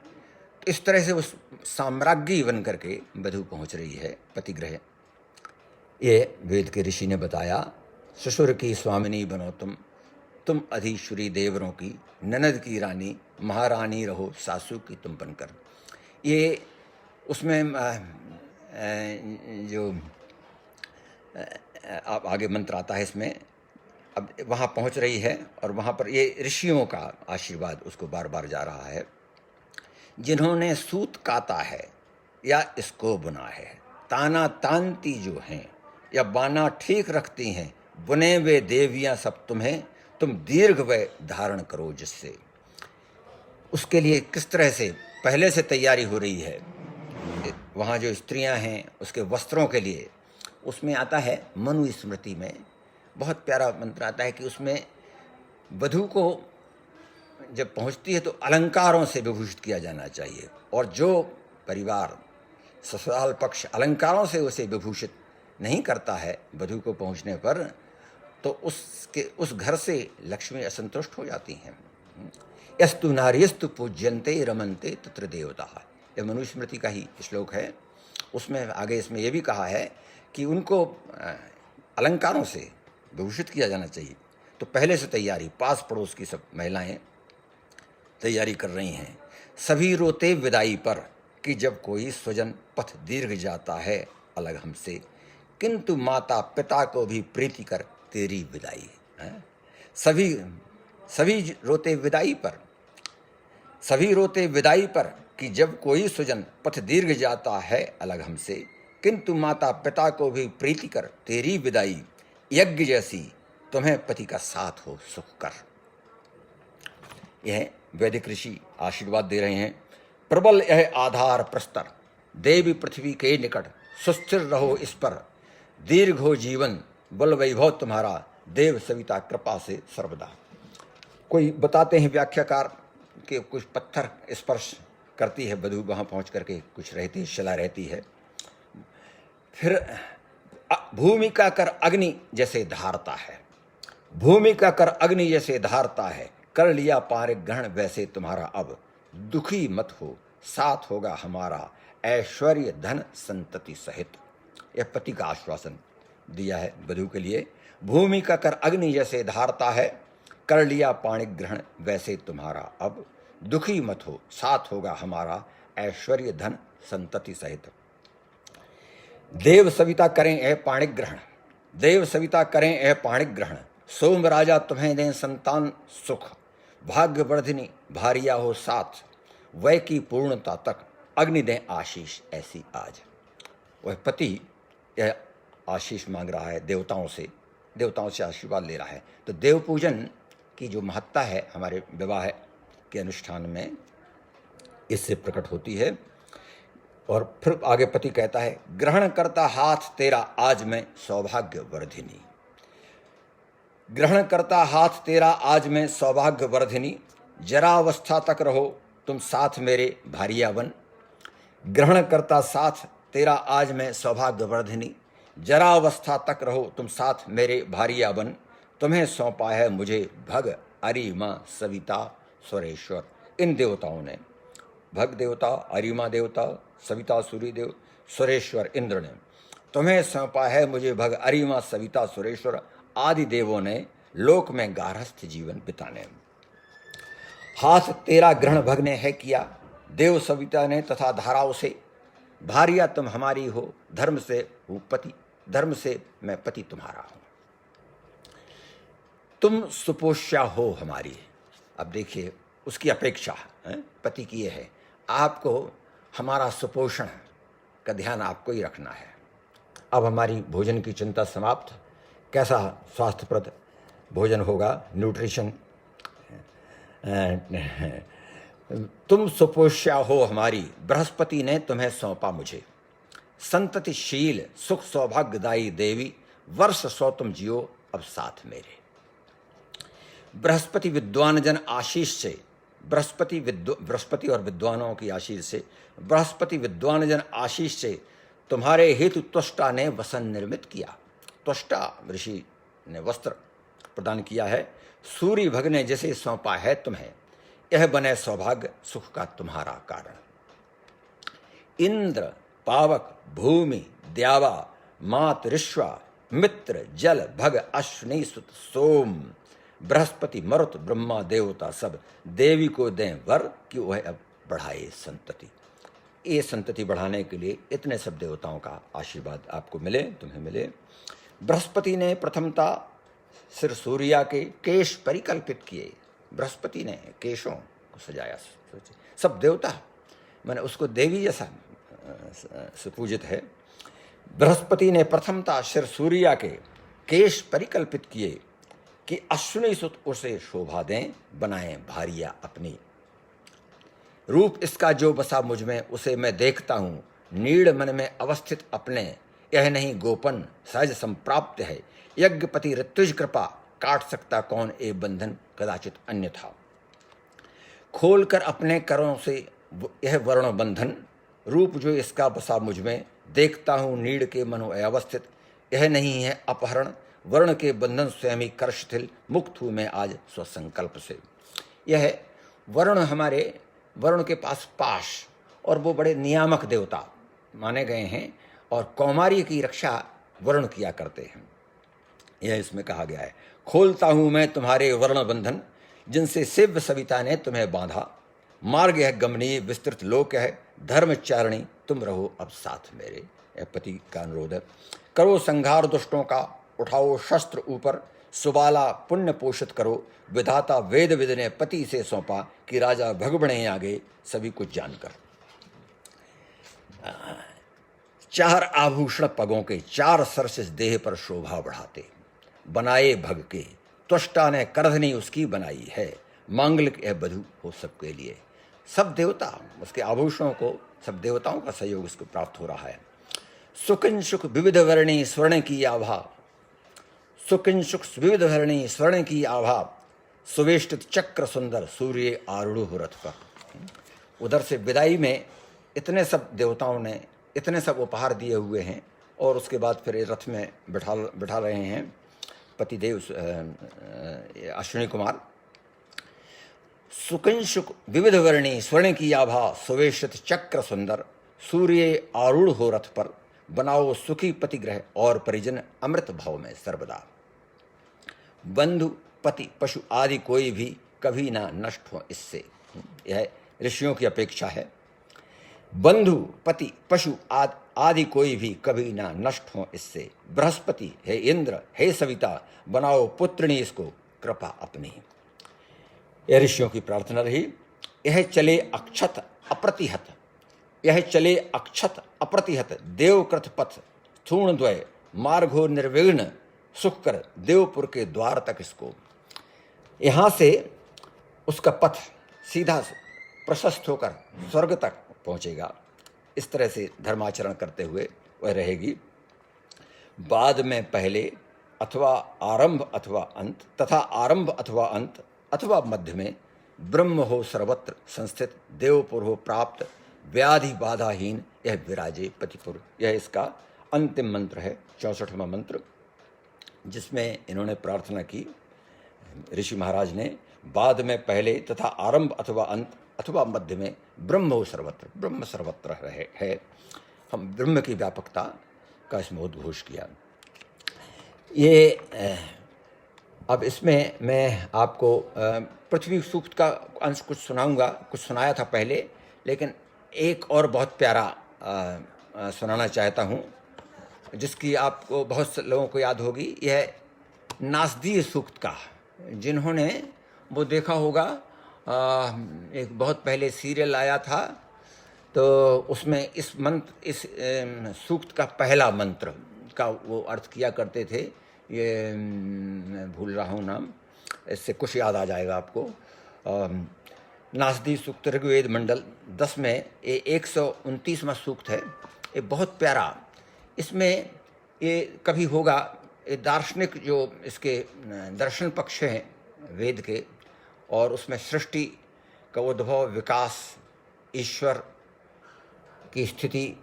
Speaker 1: तो इस तरह से उस साम्राज्ञी बन करके वधु पहुंच रही है पति गृह। ये वेद के ऋषि ने बताया, ससुर की स्वामिनी बनो तुम अधीश्वरी देवरों की, ननद की रानी महारानी रहो सासू की तुम बनकर। ये उसमें जो अब आगे मंत्र आता है इसमें, अब वहाँ पहुँच रही है और वहाँ पर ये ऋषियों का आशीर्वाद उसको बार बार जा रहा है। जिन्होंने सूत काता है या इसको बुना है, ताना तानती जो हैं या बाना ठीक रखती हैं, बुने वे देवियाँ सब तुम्हें, तुम दीर्घ वे धारण करो जिससे। उसके लिए किस तरह से पहले से तैयारी हो रही है। वहाँ जो स्त्रियाँ हैं उसके वस्त्रों के लिए उसमें आता है मनुस्मृति में बहुत प्यारा मंत्र आता है कि उसमें वधू को जब पहुंचती है तो अलंकारों से विभूषित किया जाना चाहिए, और जो परिवार ससुराल पक्ष अलंकारों से उसे विभूषित नहीं करता है वधू को पहुंचने पर, तो उस घर से लक्ष्मी असंतुष्ट हो जाती हैं। यस्तु नार्यस्तु पूज्यन्ते रमन्ते तत्र देवताः, यह मनुस्मृति का ही श्लोक है। उसमें आगे इसमें यह भी कहा है कि उनको अलंकारों से विभूषित किया जाना चाहिए। तो पहले से तैयारी, पास पड़ोस की सब महिलाएं तैयारी कर रही हैं। सभी रोते विदाई पर कि जब कोई स्वजन पथ दीर्घ जाता है अलग हमसे, किंतु माता पिता को भी प्रीति कर तेरी विदाई है। सभी रोते विदाई पर, सभी रोते विदाई पर कि जब कोई स्वजन पथ दीर्घ जाता है अलग हमसे, किंतु माता पिता को भी प्रीति कर तेरी विदाई, यज्ञ जैसी तुम्हें पति का साथ हो सुख कर। यह वैदिक ऋषि आशीर्वाद दे रहे हैं। प्रबल यह आधार प्रस्तर, देवी पृथ्वी के निकट, सुस्थिर रहो इस पर, दीर्घ हो जीवन, बल वैभव तुम्हारा, देव सविता कृपा से सर्वदा। कोई बताते हैं व्याख्याकार कि कुछ पत्थर स्पर्श करती है वधू वहाँ पहुँच करके, कुछ रहती है, शिला रहती है। फिर भूमि का कर अग्नि जैसे धारता है, भूमि का कर अग्नि जैसे धारता है, कर लिया पारिक ग्रहण वैसे तुम्हारा अब, दुखी मत हो साथ होगा हमारा, ऐश्वर्य धन संतति सहित। यह पति का आश्वासन दिया है वधू के लिए। भूमि का कर अग्नि जैसे धारता है, कर लिया पाणिक ग्रहण वैसे तुम्हारा अब, दुखी मत हो साथ होगा हमारा, ऐश्वर्य धन संतति सहित। देव सविता करें ए पाणिक ग्रहण, देव सविता करें ए पाणिक ग्रहण, सोम राजा तुम्हें दें संतान सुख, भाग्यवर्धिनी भारिया हो साथ, वय की पूर्णता तक अग्नि दें आशीष ऐसी आज। वह पति यह आशीष मांग रहा है देवताओं से आशीर्वाद ले रहा है। तो देव पूजन की जो महत्ता है हमारे विवाह के अनुष्ठान में, इससे प्रकट होती है। और फिर आगे पति कहता है, ग्रहण करता हाथ तेरा आज मैं सौभाग्य वर्धिनी, ग्रहण करता हाथ तेरा आज मैं सौभाग्य वर्धिनी, जरावस्था तक रहो तुम साथ मेरे भारियावन, ग्रहण करता साथ तेरा आज मैं सौभाग्य वर्धिनी, जरावस्था तक रहो तुम साथ मेरे भारियावन, तुम्हें सौंपा है मुझे भग अरिमा सविता सुरेश्वर। इन देवताओं ने, भग देवता, अरिमा देवता, सविता सूर्यदेव, सुरेश्वर इंद्र ने, तुम्हें सौंपा है मुझे भग अरिमा सविता सुरेश्वर आदि देवों ने लोक में गारहस्थ जीवन बिताने। हाथ तेरा ग्रहण भग ने है किया देव सविता ने तथा धाराओं से, भारिया तुम हमारी हो, धर्म से हूँ पति, धर्म से मैं पति तुम्हारा हूं, तुम सुपोष्या हो हमारी। अब देखिए उसकी अपेक्षा है पति की, यह है आपको हमारा सुपोषण का ध्यान आपको ही रखना है। अब हमारी भोजन की चिंता समाप्त, कैसा स्वास्थ्यप्रद भोजन होगा, न्यूट्रिशन, तुम सुपोष्या हो हमारी, बृहस्पति ने तुम्हें सौंपा मुझे, संततिशील सुख सौभाग्यदायी देवी, वर्ष 100 तुम जियो अब साथ मेरे। बृहस्पति विद्वान जन आशीष से, बृहस्पति और विद्वानों की आशीष से, बृहस्पति विद्वान जन आशीष से तुम्हारे हेतु त्वष्टा ने वसन निर्मित किया। त्वष्टा ऋषि ने वस्त्र प्रदान किया है। सूर्य भग ने जैसे सौंपा है तुम्हें, यह बने सौभाग्य सुख का तुम्हारा कारण। इंद्र पावक भूमि द्यावा मात ऋष्वा मित्र जल भग अश्विनी सुत सोम, बृहस्पति मरुत ब्रह्मा देवता सब, देवी को दें वर कि वह अब बढ़ाए संतति। ये संतति बढ़ाने के लिए इतने सब देवताओं का आशीर्वाद आपको मिले, तुम्हें मिले। बृहस्पति ने प्रथमता सिर सूर्या के केश परिकल्पित किए, बृहस्पति ने केशों को सजाया, सोचे सब देवता मैंने उसको देवी जैसा सुपूजित है। बृहस्पति ने प्रथमता सिर सूर्या के केश परिकल्पित किए कि अश्विनी सुत उसे शोभा दें, बनाएं भारिया अपनी। रूप इसका जो बसा मुझ में उसे मैं देखता हूँ, नीड़ मन में अवस्थित अपने, यह नहीं गोपन सहज संप्राप्त है। यज्ञपति ऋत्विज कृपा काट सकता कौन ए बंधन कदाचित अन्यथा। खोलकर अपने करों से यह वर्ण बंधन, रूप जो इसका बसा मुझ में, देखता हूँ नीड़ के मनो अवस्थित। यह नहीं है अपहरण वर्ण के बंधन स्वयं ही कर शिथिल, मुक्त हूँ मैं आज स्वसंकल्प से। यह वर्ण हमारे वर्ण के पास और वो बड़े नियामक देवता माने गए हैं और कौमार्य की रक्षा वर्ण किया करते हैं। यह इसमें कहा गया है। खोलता हूँ मैं तुम्हारे वर्ण बंधन, जिनसे शिव सविता ने तुम्हें बांधा। मार्ग है गमनीय विस्तृत लोक है, धर्मचारिणी तुम रहो अब साथ मेरे। यह पति का अनुरोध है। करो संहार दुष्टों का, उठाओ शस्त्र ऊपर, सुबाला पुण्य पोषित करो। विधाता वेद विद ने पति से सौंपा, कि राजा भग बढ़े आगे सभी कुछ जानकर। चार आभूषण पगों के, चार सरस देह पर शोभा बढ़ाते, बनाए भग के त्वष्टा ने करधनी उसकी बनाई है। मांगलिक यह बधू हो सबके लिए। सब देवता उसके आभूषणों को, सब देवताओं का सहयोग इसको प्राप्त हो रहा है। सुकिंशुक विविध वर्णी स्वर्ण की आभा, सुकिंशुक विविध वर्णी स्वर्ण की आभा, सुवेष्टित चक्र सुंदर सूर्य आरूढ़ रथ पर। उधर से विदाई में इतने सब देवताओं ने इतने सब उपहार दिए हुए हैं और उसके बाद फिर रथ में बिठा रहे हैं पतिदेव अश्विनी कुमार। सुकिंशुक विविध वर्णी स्वर्ण की आभा, सुवेशित चक्र सुंदर सूर्य आरूढ़ हो रथ पर। बनाओ सुखी पतिग्रह और परिजन अमृत भाव में सर्वदा। बंधु पति पशु आदि कोई भी कभी ना नष्ट हो इससे। यह ऋषियों की अपेक्षा है। बंधु पति पशु आदि कोई भी कभी ना नष्ट हो इससे। बृहस्पति हे इंद्र हे सविता, बनाओ पुत्रिणी इसको कृपा अपनी। यह ऋषियों की प्रार्थना रही। यह चले अक्षत अप्रतिहत, यह चले अक्षत अप्रतिहत, देवकृत पथ थूण द्वय, मार्गो निर्विघ्न सुख कर देवपुर के द्वार तक इसको। यहाँ से उसका पथ सीधा प्रशस्त होकर स्वर्ग तक पहुँचेगा। इस तरह से धर्माचरण करते हुए वह रहेगी। बाद में पहले अथवा आरंभ अथवा अंत, तथा आरंभ अथवा अंत अथवा मध्य में, ब्रह्म हो सर्वत्र संस्थित, देवपुर हो प्राप्त, व्याधि बाधाहीन यह विराजे पतिपुर। यह इसका अंतिम मंत्र है, 64वां मंत्र, जिसमें इन्होंने प्रार्थना की ऋषि महाराज ने। बाद में पहले तथा आरंभ अथवा अंत अथवा मध्य में, ब्रह्म हो सर्वत्र, ब्रह्म सर्वत्र है। हम ब्रह्म की व्यापकता का इसमें उद्घोष किया। ये अब इसमें मैं आपको पृथ्वी सूक्त का अंश कुछ सुनाऊंगा। कुछ सुनाया था पहले, लेकिन एक और बहुत प्यारा सुनाना चाहता हूँ, जिसकी आपको बहुत से लोगों को याद होगी। यह नासदीय सूक्त का, जिन्होंने वो देखा होगा, एक बहुत पहले सीरियल आया था, तो उसमें इस मंत्र, इस सूक्त का पहला मंत्र का वो अर्थ किया करते थे। ये मैं भूल रहा हूँ नाम, इससे कुछ याद आ जाएगा आपको। नासदी सूक्त ऋग्वेद मंडल 10 में ये 129वां सूक्त है। ये बहुत प्यारा। इसमें ये कभी होगा, ये दार्शनिक जो इसके दर्शन पक्ष हैं वेद के, और उसमें सृष्टि का उद्भव, विकास, ईश्वर की स्थिति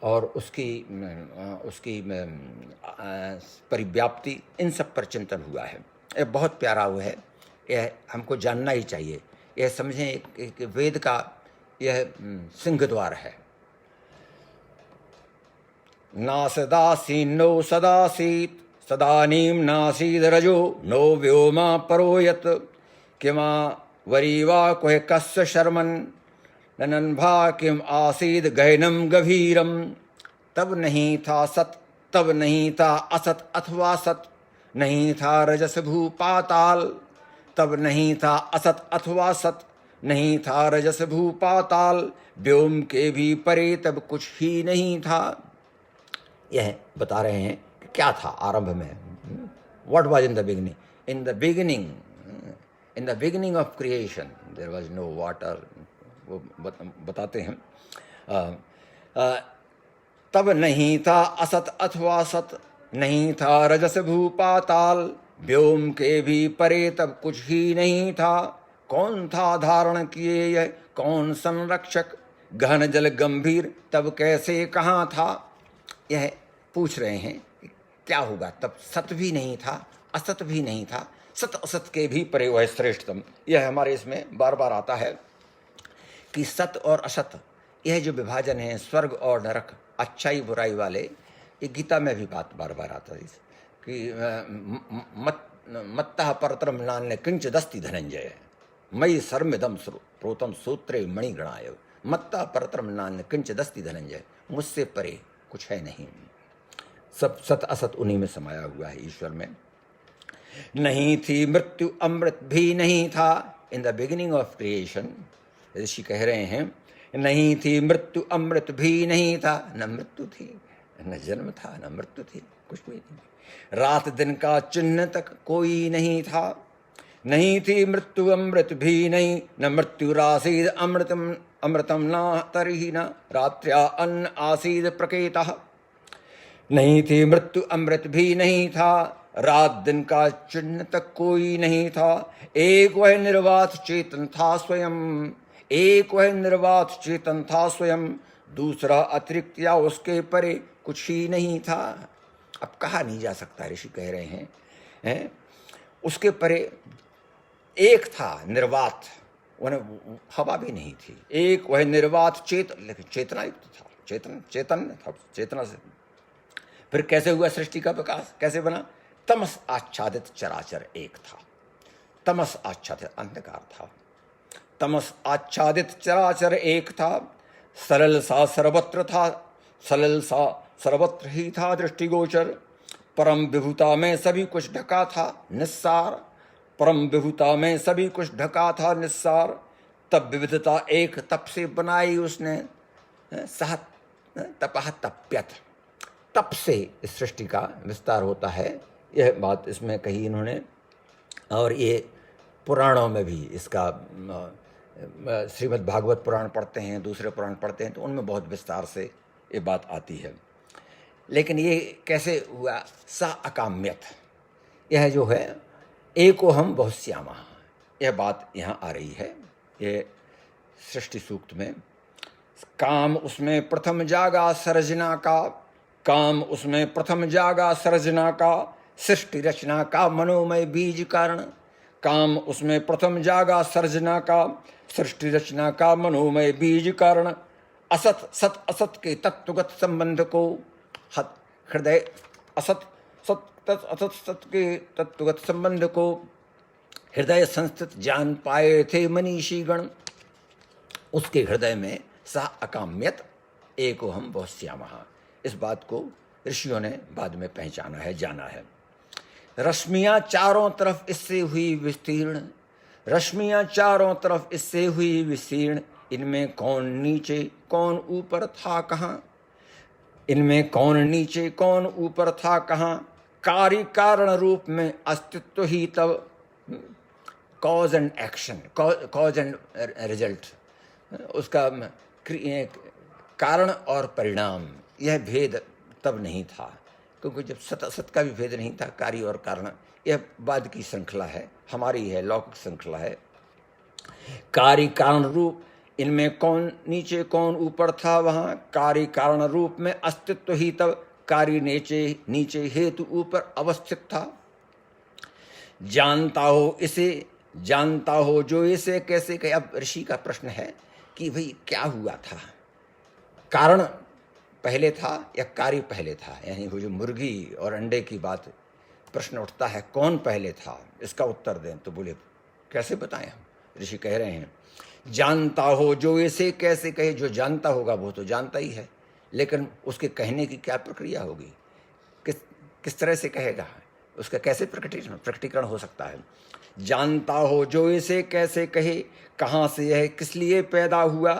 Speaker 1: और उसकी परिव्याप्ति, इन सब पर चिंतन हुआ है। यह बहुत प्यारा हुआ है। यह हमको जानना ही चाहिए। यह समझें एक वेद का यह सिंह द्वार है। नासदासीन्नो सदासीत्, सदानीं नासीदरजो, नो व्योमा परो यत्, किमा वरीवा कुह कस्य शर्मन्, ननन्भा किम आसीद गहनम गभीरम। तब नहीं था सत, तब नहीं था असत अथवा सत, नहीं था रजस भू पाताल। तब नहीं था असत अथवा सत, नहीं था रजस भू पाताल, व्योम के भी परे तब कुछ ही नहीं था। यह बता रहे हैं कि क्या था आरंभ में। What was in the beginning? In the beginning of creation there was no water. वो बताते हैं। तब नहीं था असत अथवा सत, नहीं था रजस भू पाताल, व्योम के भी परे तब कुछ ही नहीं था। कौन था धारण किए यह कौन संरक्षक, गहन जल गंभीर तब कैसे कहाँ था। यह पूछ रहे हैं क्या होगा, तब सत भी नहीं था असत भी नहीं था, सत असत के भी परे वह श्रेष्ठतम। यह हमारे इसमें बार बार आता है कि सत और असत, यह जो विभाजन है स्वर्ग और नरक, अच्छाई बुराई वाले, ये गीता में भी बात बार बार आता है कि मत्तः परतरम नान्य किंच दस्ति धनंजय, मयि सर्वमिदं प्रोतम सूत्रे मणिगणाय, मत्तः परतरम नान्य किंच दस्ति धनंजय, मुझसे परे कुछ है नहीं। सब सत असत उन्हीं में समाया हुआ है ईश्वर में। नहीं थी मृत्यु अमृत भी नहीं था, in the beginning of creation ऋषि कह रहे हैं नहीं थी मृत्यु अमृत भी नहीं था, न मृत्यु थी न जन्म था न मृत्यु थी, कुछ भी नहीं। रात दिन का चिन्ह तक कोई नहीं था, नहीं थी मृत्यु अमृत भी नहीं, न मृत्यु रासीद अमृतम अमृतम न तरी न रात्र्या अन्न आसीद प्रकेतः। नहीं थी मृत्यु अमृत भी नहीं था, रात दिन का चिन्ह तक कोई नहीं था। एक वह निर्वात चेतन था स्वयं, एक वह निर्वात चेतन था स्वयं, दूसरा अतिरिक्त या उसके परे कुछ ही नहीं था। अब कहा नहीं जा सकता, ऋषि कह रहे हैं उसके परे एक था निर्वात, उन्हें हवा भी नहीं थी। एक वह निर्वात लेकिन चेतना युक्त था, चेतन था, चेतना से फिर कैसे हुआ सृष्टि का विकास, कैसे बना। तमस आच्छादित चराचर एक था, तमस आच्छादित अंधकार था, तमस आच्छादित चराचर एक था। सरल सा सर्वत्र था, सरल सा सर्वत्र ही था दृष्टिगोचर। परम विभुता में सभी कुछ ढका था निस्सार, परम विभुता में सभी कुछ ढका था निस्सार। तब विविधता एक तप से बनाई उसने, सह तपह तप्यत, तप से इस सृष्टि का विस्तार होता है। यह बात इसमें कही इन्होंने, और ये पुराणों में भी इसका श्रीमद् भागवत पुराण पढ़ते हैं, दूसरे पुराण पढ़ते हैं तो उनमें बहुत विस्तार से ये बात आती है। लेकिन ये कैसे हुआ, सा अकाम्यत, यह जो है एको हम बहुश्यामा, यह बात यहाँ आ रही है ये सृष्टि सूक्त में। काम उसमें प्रथम जागा सर्जना का, काम उसमें प्रथम जागा सर्जना का, सृष्टि रचना का मनोमय बीज कारण। काम उसमें प्रथम जागा सर्जना का, सृष्टि रचना का मनोमय बीज कारण। असत सत असत के तत्वगत संबंध को हृदय, असत सत असत सत के तत्वगत संबंध को हृदय संस्थित जान पाए थे मनीषी गण। उसके हृदय में सा अकाम्यत एको हम बहुश्यामः, इस बात को ऋषियों ने बाद में पहचाना है, जाना है। रश्मियां चारों तरफ इससे हुई विस्तीर्ण, रश्मियां चारों तरफ इससे हुई विस्तीर्ण। इनमें कौन नीचे कौन ऊपर था कहाँ, इनमें कौन नीचे कौन ऊपर था कहाँ। कार्य कारण रूप में अस्तित्व ही तब, cause and action, cause and result, उसका कारण और परिणाम, यह भेद तब नहीं था, क्योंकि जब सत असत का भी भेद नहीं था, कार्य और कारण, यह बाद की श्रृंखला है, हमारी है लौकिक श्रृंखला है। कार्य कारण रूप, इनमें कौन नीचे कौन ऊपर था वहाँ, कार्य कारण रूप में अस्तित्व ही तब, कार्य नीचे हेतु ऊपर अवस्थित था। जानता हो इसे, जानता हो जो इसे कैसे कहे। अब ऋषि का प्रश्न है कि भाई क्या हुआ था, कारण पहले था या कार्य पहले था, यानी वो जो मुर्गी और अंडे की बात प्रश्न उठता है, कौन पहले था, इसका उत्तर दें। तो बोले कैसे बताएं हम। ऋषि कह रहे हैं जानता हो जो इसे कैसे कहे। जो जानता होगा वो तो जानता ही है, लेकिन उसके कहने की क्या प्रक्रिया होगी, किस तरह से कहेगा, उसका कैसे प्रकटीकरण हो सकता है। जानता हो जो इसे कैसे कहे, कहाँ से यह किस लिए पैदा हुआ।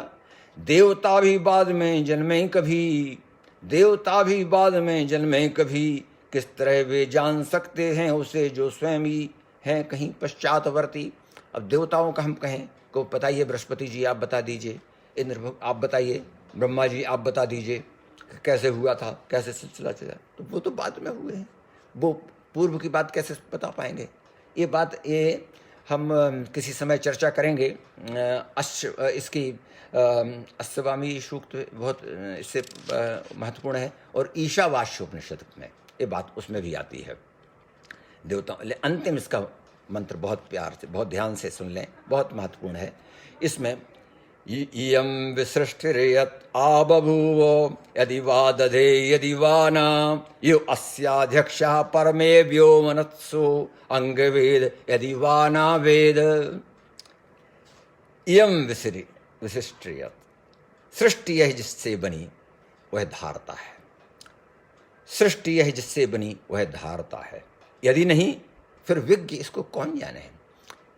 Speaker 1: देवता भी बाद में जन्मे कभी, देवता भी बाद में जन्मे कभी। किस तरह वे जान सकते हैं उसे जो स्वयं ही हैं कहीं पश्चातवर्ती। अब देवताओं का हम कहें को बताइए, बृहस्पति जी आप बता दीजिए, इंद्र आप बताइए, ब्रह्मा जी आप बता दीजिए, कैसे हुआ था, कैसे सिलसिला चला, तो वो तो बाद में हुए हैं, वो पूर्व की बात कैसे बता पाएंगे। ये बात ये हम किसी समय चर्चा करेंगे। इसकी अश्ववामी सूक्त बहुत इससे महत्वपूर्ण है, और ईशावास्य उपनिषद में ये बात उसमें भी आती है। देवताओं, अंतिम इसका मंत्र बहुत प्यार से, बहुत ध्यान से सुन लें, बहुत महत्वपूर्ण है। इसमें इयं विसृष्टिर्यत् आबभूव यदि वा दधे यदि वा न, यो अस्याध्यक्षः परमे व्योमनत्सु अंगवेद यदि वा न वेद। इयं विसृष्टिर्यत्, सृष्टि यह जिससे बनी वह धारता है, सृष्टि यह जिससे बनी वह धारता है, यदि नहीं फिर विज्ञ इसको कौन जाने।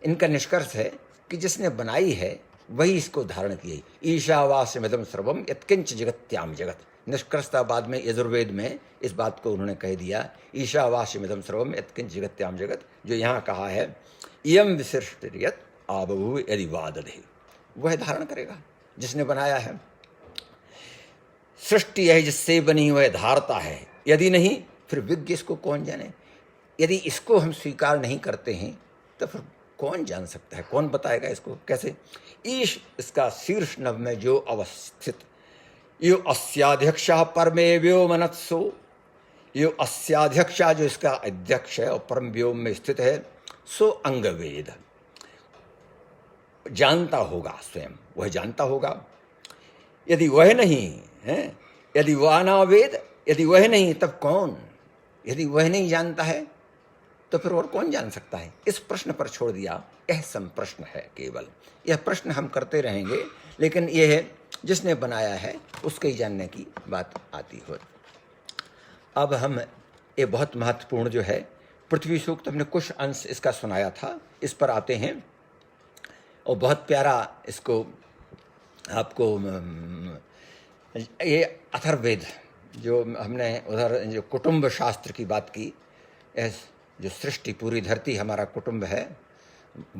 Speaker 1: इनका निष्कर्ष है कि जिसने बनाई है वही इसको धारण किए। ईशावास्यमिदं सर्वम यत्किंच जगत्याम जगत। निष्कर्षता बाद में यजुर्वेद में इस बात को उन्होंने कह दिया, ईशावास्यमिदं सर्वम यत्किंच जगत्याम जगत। जो यहाँ कहा है इयं विसृष्टिर्यत् आबभूव यदि वा दधे, वह धारण करेगा जिसने बनाया है। सृष्टि यह जिससे बनी वह धारता है, यदि नहीं फिर विज्ञ इसको कौन जाने। यदि इसको हम स्वीकार नहीं करते हैं तो फिर कौन जान सकता है, कौन बताएगा इसको, कैसे। ईश इसका शीर्ष नभ में जो अवस्थित, यो अस्याध्यक्षः परमे व्योमनत्सु, यो अस्याध्यक्षः जो इसका अध्यक्ष है और परम व्योम में स्थित है, सो अंगवेद, जानता होगा, स्वयं वह जानता होगा। यदि वह नहीं है, यदि वह ना वेद, यदि वह नहीं तब कौन। यदि वह नहीं जानता है तो फिर और कौन जान सकता है। इस प्रश्न पर छोड़ दिया, यह सम प्रश्न है केवल। यह प्रश्न हम करते रहेंगे, लेकिन यह है जिसने बनाया है उसके ही जानने की बात आती हो। अब हम ये बहुत महत्वपूर्ण जो है पृथ्वी सूक्त, हमने कुछ अंश इसका सुनाया था, इस पर आते हैं। और बहुत प्यारा इसको आपको ये अथर्ववेद जो हमने उधर जो कुटुंब शास्त्र की बात की, जो सृष्टि पूरी धरती हमारा कुटुंब है,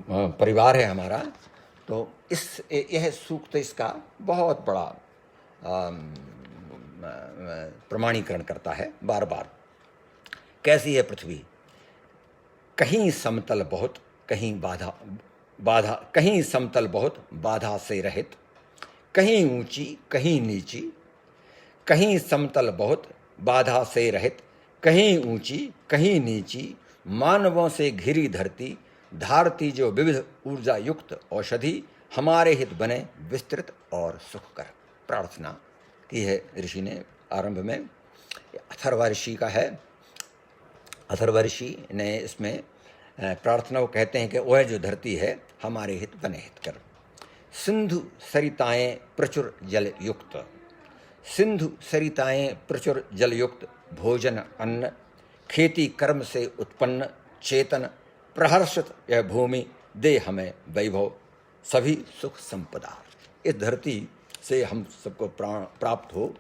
Speaker 1: परिवार है हमारा, तो यह सूक्त इसका बहुत बड़ा प्रमाणीकरण करता है बार बार। कैसी है पृथ्वी, कहीं समतल बहुत, कहीं बाधा, कहीं समतल बहुत बाधा से रहित, कहीं ऊंची कहीं नीची, कहीं समतल बहुत बाधा से रहित, कहीं ऊंची कहीं नीची, मानवों से घिरी धरती, धारती जो विविध ऊर्जा युक्त औषधि, हमारे हित बने विस्तृत और सुखकर। प्रार्थना की है ऋषि ने आरंभ में, अथर्व ऋषि का है। अथर्व ऋषि ने इसमें प्रार्थना को कहते हैं कि वह जो धरती है हमारे हित बने हित कर। सिंधु सरिताएं प्रचुर जल युक्त, सिंधु सरिताएं प्रचुर जल युक्त, भोजन अन्न खेती कर्म से उत्पन्न चेतन, प्रहर्षित यह भूमि दे हमें वैभव, सभी सुख संपदा। इस धरती से हम सबको प्राण प्राप्त हो,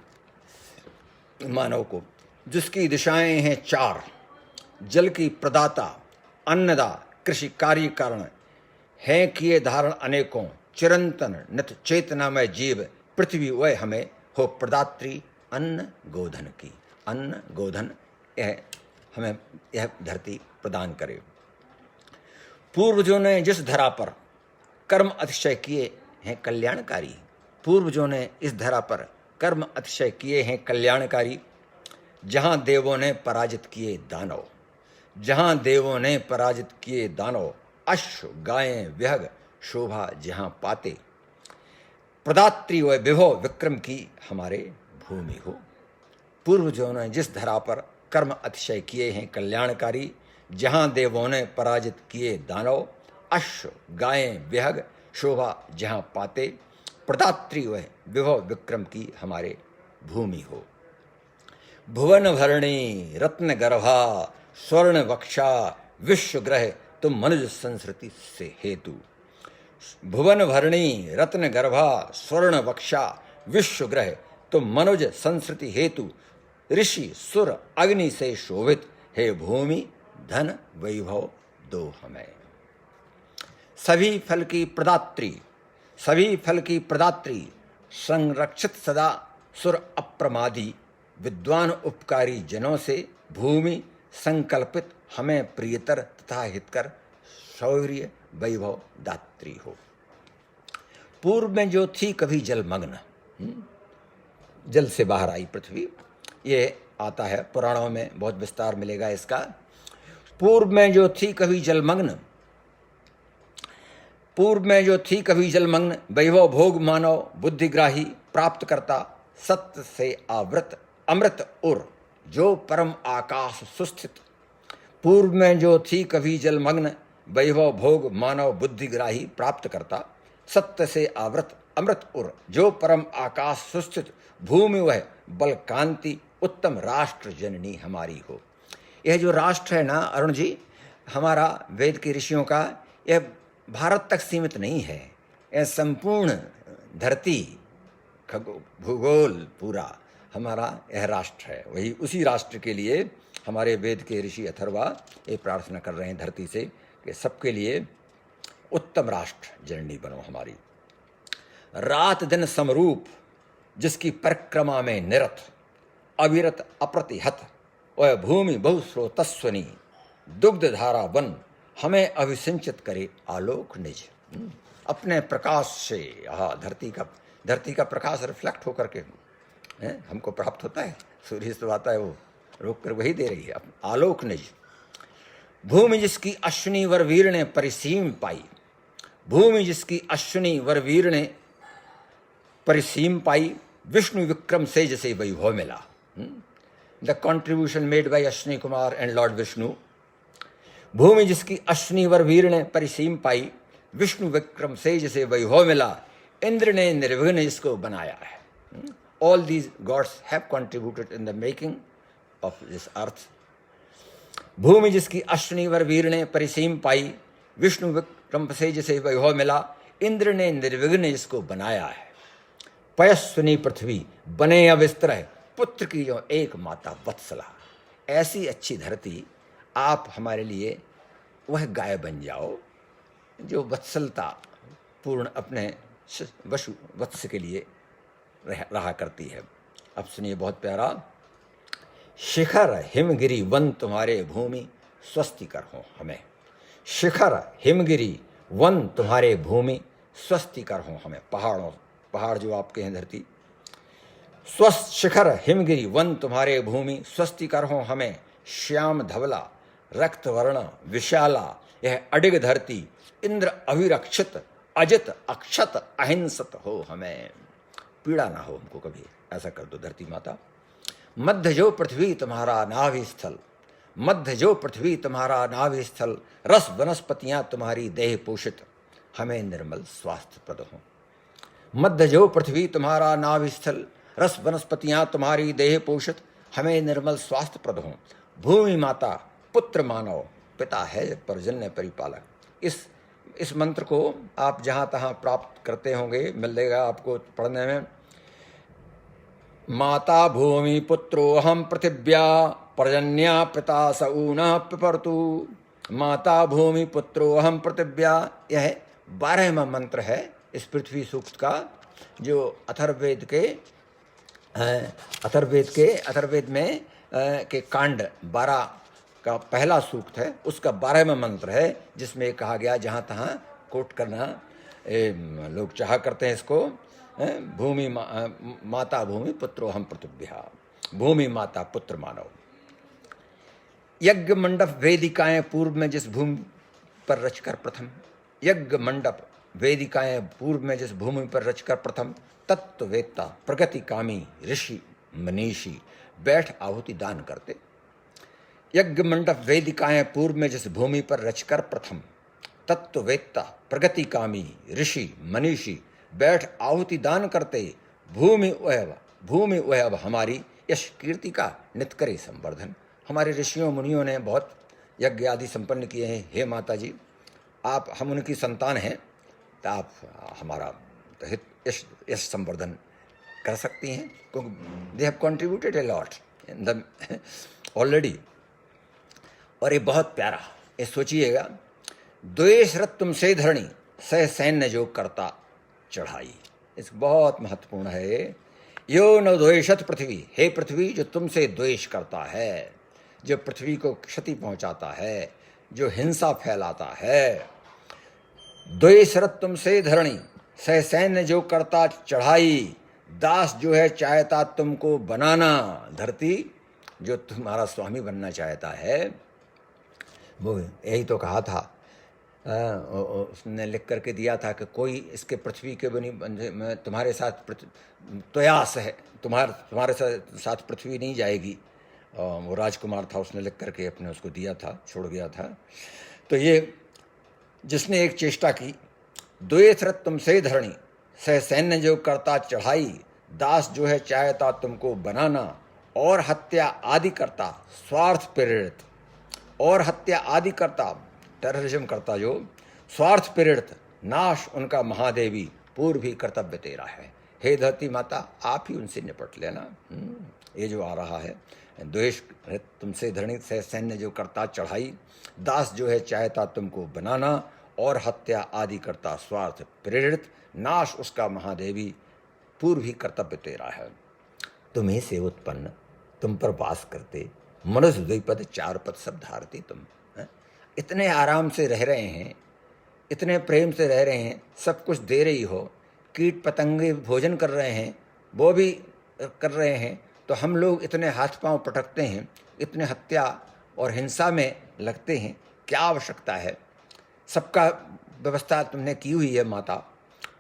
Speaker 1: मानव को, जिसकी दिशाएं हैं चार, जल की प्रदाता, अन्नदा, कृषि कार्य कारण, हैं किए धारण अनेकों, चिरंतन नित चेतनामय जीव, पृथ्वी वह हमें हो प्रदात्री अन्न गोधन की। अन्न गोधन यह हमें यह धरती प्रदान करे। पूर्वजों ने जिस धरा पर कर्म अतिशय किए हैं कल्याणकारी, पूर्वजों ने इस धरा पर कर्म अतिशय किए हैं कल्याणकारी, जहां देवों ने पराजित किए दानव, जहां देवों ने पराजित किए दानव, अश्व गायें व्यग शोभा जहां पाते, प्रदात्री व विभव विक्रम की हमारे भूमि हो। पूर्वजों ने जिस धरा पर कर्म अतिशय किए हैं कल्याणकारी, जहां देवों ने पराजित किए दानव, अश्व गायें विहग शोभा जहां पाते, प्रदात्री वह विभव विक्रम की हमारे भूमि हो। भुवन भरणी रत्न गर्भा स्वर्ण वक्षा विश्व ग्रह तुम मनुज संस्कृति से हेतु। भुवन भरणी रत्न गर्भा स्वर्ण वक्षा विश्व ग्रह तुम मनुज संस्कृति हेतु, ऋषि सुर अग्नि से शोभित, हे भूमि धन वैभव दो हमें। सभी फल की प्रदात्री, सभी फल की प्रदात्री, संरक्षित सदा सुर अप्रमादी, विद्वान उपकारी जनों से भूमि संकल्पित हमें प्रियतर तथा हितकर शौर्य वैभव दात्री हो। पूर्व में जो थी कभी जलमग्न, जल से बाहर आई पृथ्वी, ये आता है पुराणों में, बहुत विस्तार मिलेगा इसका। पूर्व में जो थी कभी जलमग्न, पूर्व में जो थी कभी जलमग्न, वैभव भोग मानव बुद्धिग्राही प्राप्त करता, सत्य से आवृत अमृत उर जो परम आकाश सुस्थित। पूर्व में जो थी कभी जलमग्न, वैभव भोग मानव बुद्धिग्राही प्राप्त करता, सत्य से आवृत अमृत उर जो परम आकाश सुस्थित। भूमि वह बल कांति उत्तम राष्ट्र जननी हमारी हो। यह जो राष्ट्र है ना अरुण जी, हमारा वेद के ऋषियों का, यह भारत तक सीमित नहीं है, यह संपूर्ण धरती भूगोल पूरा हमारा यह राष्ट्र है। वही उसी राष्ट्र के लिए हमारे वेद के ऋषि अथर्वा ये प्रार्थना कर रहे हैं धरती से कि सबके लिए उत्तम राष्ट्र जननी बनो हमारी। रात दिन समरूप जिसकी परिक्रमा में निरत, अविरत अप्रतिहत, वह भूमि बहुस्रोतस्वनी दुग्ध धारा वन हमें अभिसिंचित करे आलोक निज। अपने प्रकाश से धरती का प्रकाश रिफ्लेक्ट होकर के हमको प्राप्त होता है, सूर्य से आता है, वो रोक कर वही दे रही है आलोक निज। भूमि जिसकी अश्विनी वरवीर ने परिसीम पाई, भूमि जिसकी अश्विनी वरवीर ने परिसीम पाई, विष्णु विक्रम से जैसे वैभव मिला। The contribution made by Ashwini Kumar and lord Vishnu. भूमि जिसकी अश्विनी वरवीर ने परिसीम पाई, विष्णु विक्रम से जैसे वैभव मिला, इंद्र ने निर्विघ्न इसको बनाया है। All these gods have contributed in the making of this earth. भूमि जिसकी अश्विनी वरवीर ने परिसीम पाई, विष्णु विक्रम से जैसे वैभव मिला, इंद्र ने निर्विघ्न इसको बनाया है। पयस्विनी पृथ्वी बने अविस्तर है, पुत्र की जो एक माता वत्सला। ऐसी अच्छी धरती आप हमारे लिए वह गाय बन जाओ जो वत्सलता पूर्ण अपने वत्स के लिए रहा करती है। अब सुनिए बहुत प्यारा। शिखर हिमगिरी वन तुम्हारे भूमि स्वस्तिकर हो हमें। शिखर हिमगिरी वन तुम्हारे भूमि स्वस्तिकर हो हमें। पहाड़ जो आपके हैं धरती, स्वस्थ शिखर हिमगिरी वन तुम्हारे भूमि स्वस्तिकर हो हमें। श्याम धवला रक्त वर्ण विशाला यह अडिग धरती, इंद्र अभिरक्षित अजित अक्षत अहिंसत हो हमें। पीड़ा ना हो हमको कभी, ऐसा कर दो धरती माता। मध्य जो पृथ्वी तुम्हारा नाभि स्थल, मध्य जो पृथ्वी तुम्हारा नाभि स्थल, रस वनस्पतियां तुम्हारी देह पोषित, हमें निर्मल स्वास्थ्य प्रद हो। मध्य जो पृथ्वी तुम्हारा नाभि स्थल, रस वनस्पतियां तुम्हारी देह पोषित, हमें निर्मल स्वास्थ्य प्रद हो। भूमि माता पुत्र मानव, पिता है पर्जन्य परिपालक। इस मंत्र को आप जहाँ तहाँ प्राप्त करते होंगे, मिलेगा आपको पढ़ने में। माता भूमि पुत्रो अहम पृथिव्या, पर्जन्या पिता स ऊना पिपर्तु। माता भूमि पुत्रो अहम पृथिव्या, यह 12वां मंत्र है इस पृथ्वी सूक्त का, जो अथर्ववेद में के कांड 12 का पहला सूक्त है, उसका 12वां मंत्र है, जिसमें कहा गया, जहाँ तहाँ कोट करना लोग चाह करते हैं इसको, भूमि माता भूमि पुत्रो हम पृथिव्या, भूमि माता पुत्र मानव। यज्ञ मंडप वेदिकाएं पूर्व में जिस भूमि पर रचकर प्रथम, यज्ञ मंडप वेदिकाएं पूर्व में जिस भूमि पर रचकर प्रथम, तत्ववेत्ता प्रगति कामी ऋषि मनीषी बैठ आहुति दान करते। यज्ञ मंडप वेदिकाएं पूर्व में जिस भूमि पर रचकर प्रथम, तत्ववेत्ता प्रगति कामी ऋषि मनीषी बैठ आहुति दान करते। भूमि वह अब हमारी यश कीर्ति का नित करे संवर्धन। हमारे ऋषियों मुनियों ने बहुत यज्ञ आदि संपन्न किए हैं। हे माता जी, हम उनकी संतान हैं, तो आप हमारा यश संवर्धन कर सकती हैं, क्योंकि they have contributed a lot in the already. और ये बहुत प्यारा, ये सोचिएगा, द्वेष रत तुमसे धरणी सह सैन्य जो करता चढ़ाई। इस बहुत महत्वपूर्ण है यो न द्वेषत पृथ्वी, हे पृथ्वी जो तुमसे द्वेष करता है, जो पृथ्वी को क्षति पहुंचाता है, जो हिंसा फैलाता है। द्वेषरत तुमसे धरणी, सह सैन्य जो करता चढ़ाई, दास जो है चाहता तुमको बनाना। धरती जो तुम्हारा स्वामी बनना चाहता है, वो यही तो कहा था। उसने लिख करके दिया था कि कोई इसके पृथ्वी के बनी तुम्हारे साथ प्रयास है, तुम्हारे साथ पृथ्वी नहीं जाएगी। वो राजकुमार था, उसने लिख करके अपने उसको दिया था, छोड़ गया था। तो ये जिसने एक चेष्टा की, द्वेषरत तुमसे धरणी, सह सैन्य जो करता चढ़ाई, दास जो है चाहता तुमको बनाना, और हत्या आदि करता स्वार्थ प्रेरित, और हत्या आदि करता टेररिज्म करता जो स्वार्थ प्रेरित, नाश उनका महादेवी पूर्व ही कर्तव्य तेरा है। हे धरती माता, आप ही उनसे निपट लेना। ये जो आ रहा है, द्वेष तुमसे धरणी, से सैन्य जो करता चढ़ाई, दास जो है चाहता तुमको बनाना, और हत्या आदि करता स्वार्थ प्रेरित, नाश उसका महादेवी पूर्व ही कर्तव्य तेरा है। तुम्हें से उत्पन्न, तुम पर वास करते, मनुष्य द्विपद चार पद सब धारती तुम। इतने आराम से रह रहे हैं, इतने प्रेम से रह रहे हैं, सब कुछ दे रही हो, कीट पतंगे भोजन कर रहे हैं, वो भी कर रहे हैं, तो हम लोग इतने हाथ पांव पटकते हैं, इतने हत्या और हिंसा में लगते हैं। क्या आवश्यकता है? सबका व्यवस्था तुमने की हुई है माता।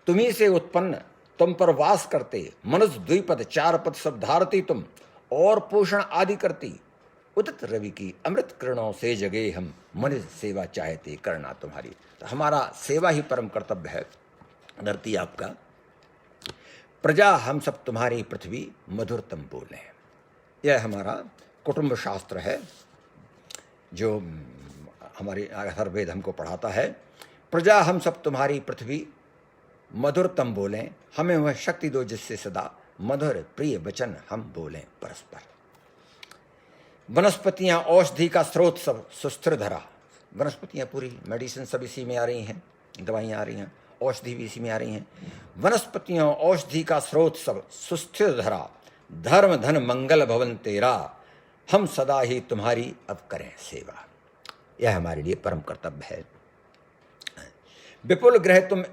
Speaker 1: तुम्ही से उत्पन्न, तुम पर वास करते, मनुष्य द्विपद चार पद सब धारती तुम, और पोषण आदि करती, उदित रवि की अमृत किरणों से जगे हम, मनुष्य सेवा चाहते करना तुम्हारी। तो हमारा सेवा ही परम कर्तव्य है। धरती आपका, प्रजा हम सब तुम्हारी पृथ्वी, मधुरतम बोले। यह हमारा कुटुंब शास्त्र है जो हमारे अथर्ववेद हमको पढ़ाता है। प्रजा हम सब तुम्हारी पृथ्वी, मधुरतम बोलें, हमें वह शक्ति दो जिससे सदा मधुर प्रिय वचन हम बोलें परस्पर। वनस्पतियां औषधि का स्रोत सब सुस्थिर धरा, वनस्पतियां पूरी मेडिसिन सब इसी में आ रही हैं, दवाइयां आ रही हैं, औषधि भी इसी में आ रही हैं। वनस्पतियों औषधि का स्रोत सब सुस्थिर धरा, धर्म धन मंगल भवन तेरा, हम सदा ही तुम्हारी अब करें सेवा। यह हमारे लिए परम कर्तव्य है। विपुल ग्रह तुम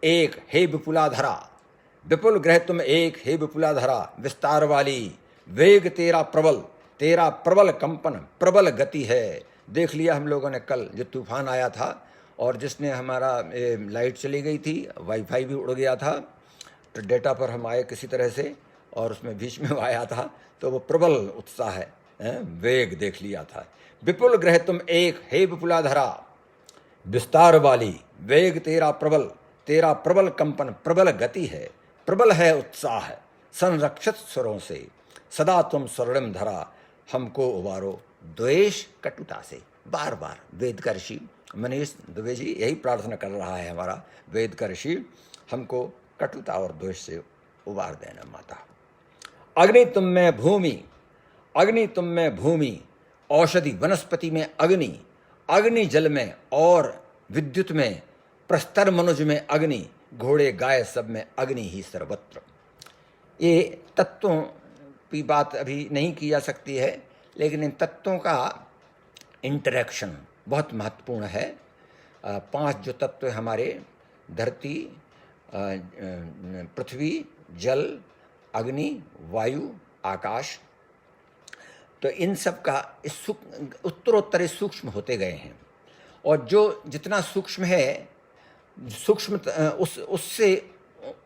Speaker 1: एक, हे विपुलाधरा, विपुल ग्रह तुम एक, हे विपुलाधरा, विस्तार वाली, वेग तेरा प्रबल कंपन, प्रबल गति है। देख लिया हम लोगों ने कल जो तूफान आया था, और जिसने हमारा लाइट चली गई थी, वाईफाई भी उड़ गया था, तो डेटा पर हम आए किसी तरह से, और उसमें बीच में आया था, तो वो प्रबल उत्साह है, वेग देख लिया था। विपुल ग्रह तुम एक, हे विपुलाधरा, विस्तार वाली, वेग तेरा प्रबल कंपन, प्रबल गति है, प्रबल है उत्साह, संरक्षित स्वरों से सदा तुम स्वर्णिम धरा, हमको उबारो द्वेष कटुता से। बार बार वेद का ऋषि मनीष दुबे जी यही प्रार्थना कर रहा है हमारा वेद का ऋषि, हमको कटुता और द्वेष से उबार देना माता। अग्नि तुम में भूमि, अग्नि तुम में भूमि, औषधि वनस्पति में अग्नि, अग्नि जल में और विद्युत में, प्रस्तर मनुज में अग्नि, घोड़े गाय सब में अग्नि ही सर्वत्र। ये तत्वों की बात अभी नहीं की जा सकती है, लेकिन इन तत्वों का इंटरेक्शन बहुत महत्वपूर्ण है। 5 जो तत्व हमारे, धरती, पृथ्वी, जल, अग्नि, वायु, आकाश, तो इन सब का उत्तरोत्तर सूक्ष्म होते गए हैं, और जो जितना सूक्ष्म है, सूक्ष्म उससे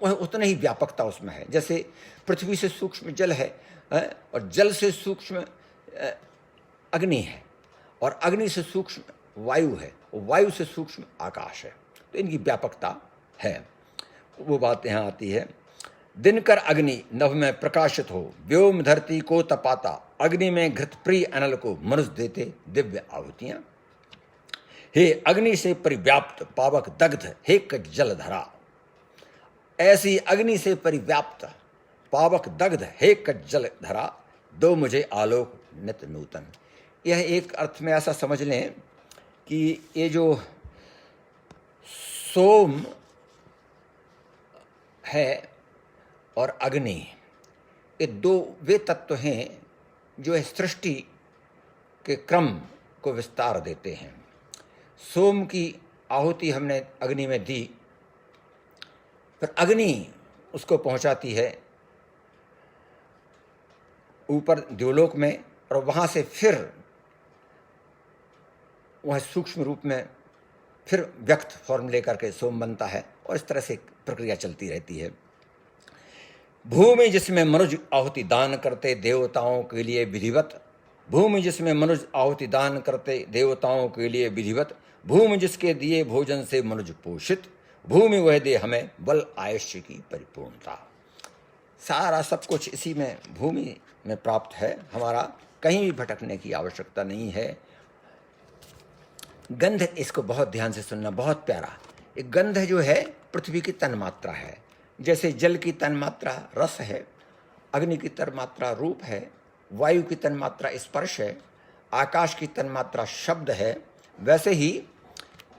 Speaker 1: उतना ही व्यापकता उसमें है। जैसे पृथ्वी से सूक्ष्म जल है, और जल से सूक्ष्म अग्नि है, और अग्नि से सूक्ष्म वायु है, और वायु से सूक्ष्म आकाश है, तो इनकी व्यापकता है। वो बात यहाँ आती है। दिनकर अग्नि नभ में प्रकाशित हो, व्योम धरती को तपाता, अग्नि में घृत प्रिय अनल को मनुष्य देते दिव्य आहुतियां। हे अग्नि से परिव्याप्त पावक दग्ध, हे कच जल धरा, ऐसी अग्नि से परिव्याप्त पावक दग्ध, हे कच जल धरा, दो मुझे आलोक नित नूतन। यह एक अर्थ में ऐसा समझ लें कि ये जो सोम है और अग्नि, ये दो वे तत्व हैं जो है सृष्टि के क्रम को विस्तार देते हैं। सोम की आहुति हमने अग्नि में दी, फिर अग्नि उसको पहुंचाती है ऊपर द्योलोक में, और वहाँ से फिर वह सूक्ष्म रूप में फिर व्यक्त फॉर्म लेकर के सोम बनता है, और इस तरह से प्रक्रिया चलती रहती है। भूमि जिसमें मनुज आहुति दान करते देवताओं के लिए विधिवत, भूमि जिसमें मनुज आहुति दान करते देवताओं के लिए विधिवत, भूमि जिसके दिए भोजन से मनुज पोषित, भूमि वह दे हमें बल आयुष्य की परिपूर्णता। सारा सब कुछ इसी में भूमि में प्राप्त है, हमारा कहीं भी भटकने की आवश्यकता नहीं है। गंध, इसको बहुत ध्यान से सुनना, बहुत प्यारा। एक गंध जो है पृथ्वी की तन्मात्रा है, जैसे जल की तन्मात्रा रस है, अग्नि की तन्मात्रा रूप है, वायु की तन्मात्रा स्पर्श है, आकाश की तन्मात्रा शब्द है, वैसे ही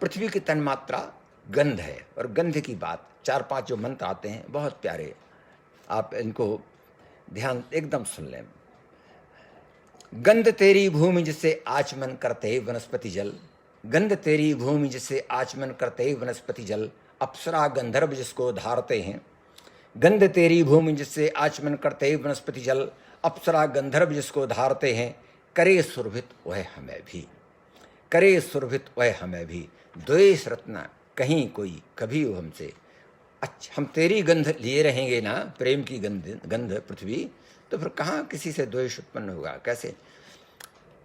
Speaker 1: पृथ्वी की तन्मात्रा गंध है। और गंध की बात 4-5 जो मंत्र आते हैं बहुत प्यारे, आप इनको ध्यान एकदम सुन लें। गंध तेरी भूमि जिससे आचमन करते वनस्पति जल, गंध तेरी भूमि जिससे आचमन करते वनस्पति जल, अप्सरा गंधर्व जिसको धारते हैं। गंध तेरी भूमि जिससे आचमन करते वनस्पति जल, अप्सरा गंधर्व जिसको धारते हैं। करे सुरभित वह हमें भी, करे सुरभित वह हमें भी, द्वेष रत्न कहीं कोई कभी हो हमसे। अच्छा, हम तेरी गंध लिए रहेंगे ना, प्रेम की गंध पृथ्वी, तो फिर कहाँ किसी से द्वेष उत्पन्न होगा? कैसे?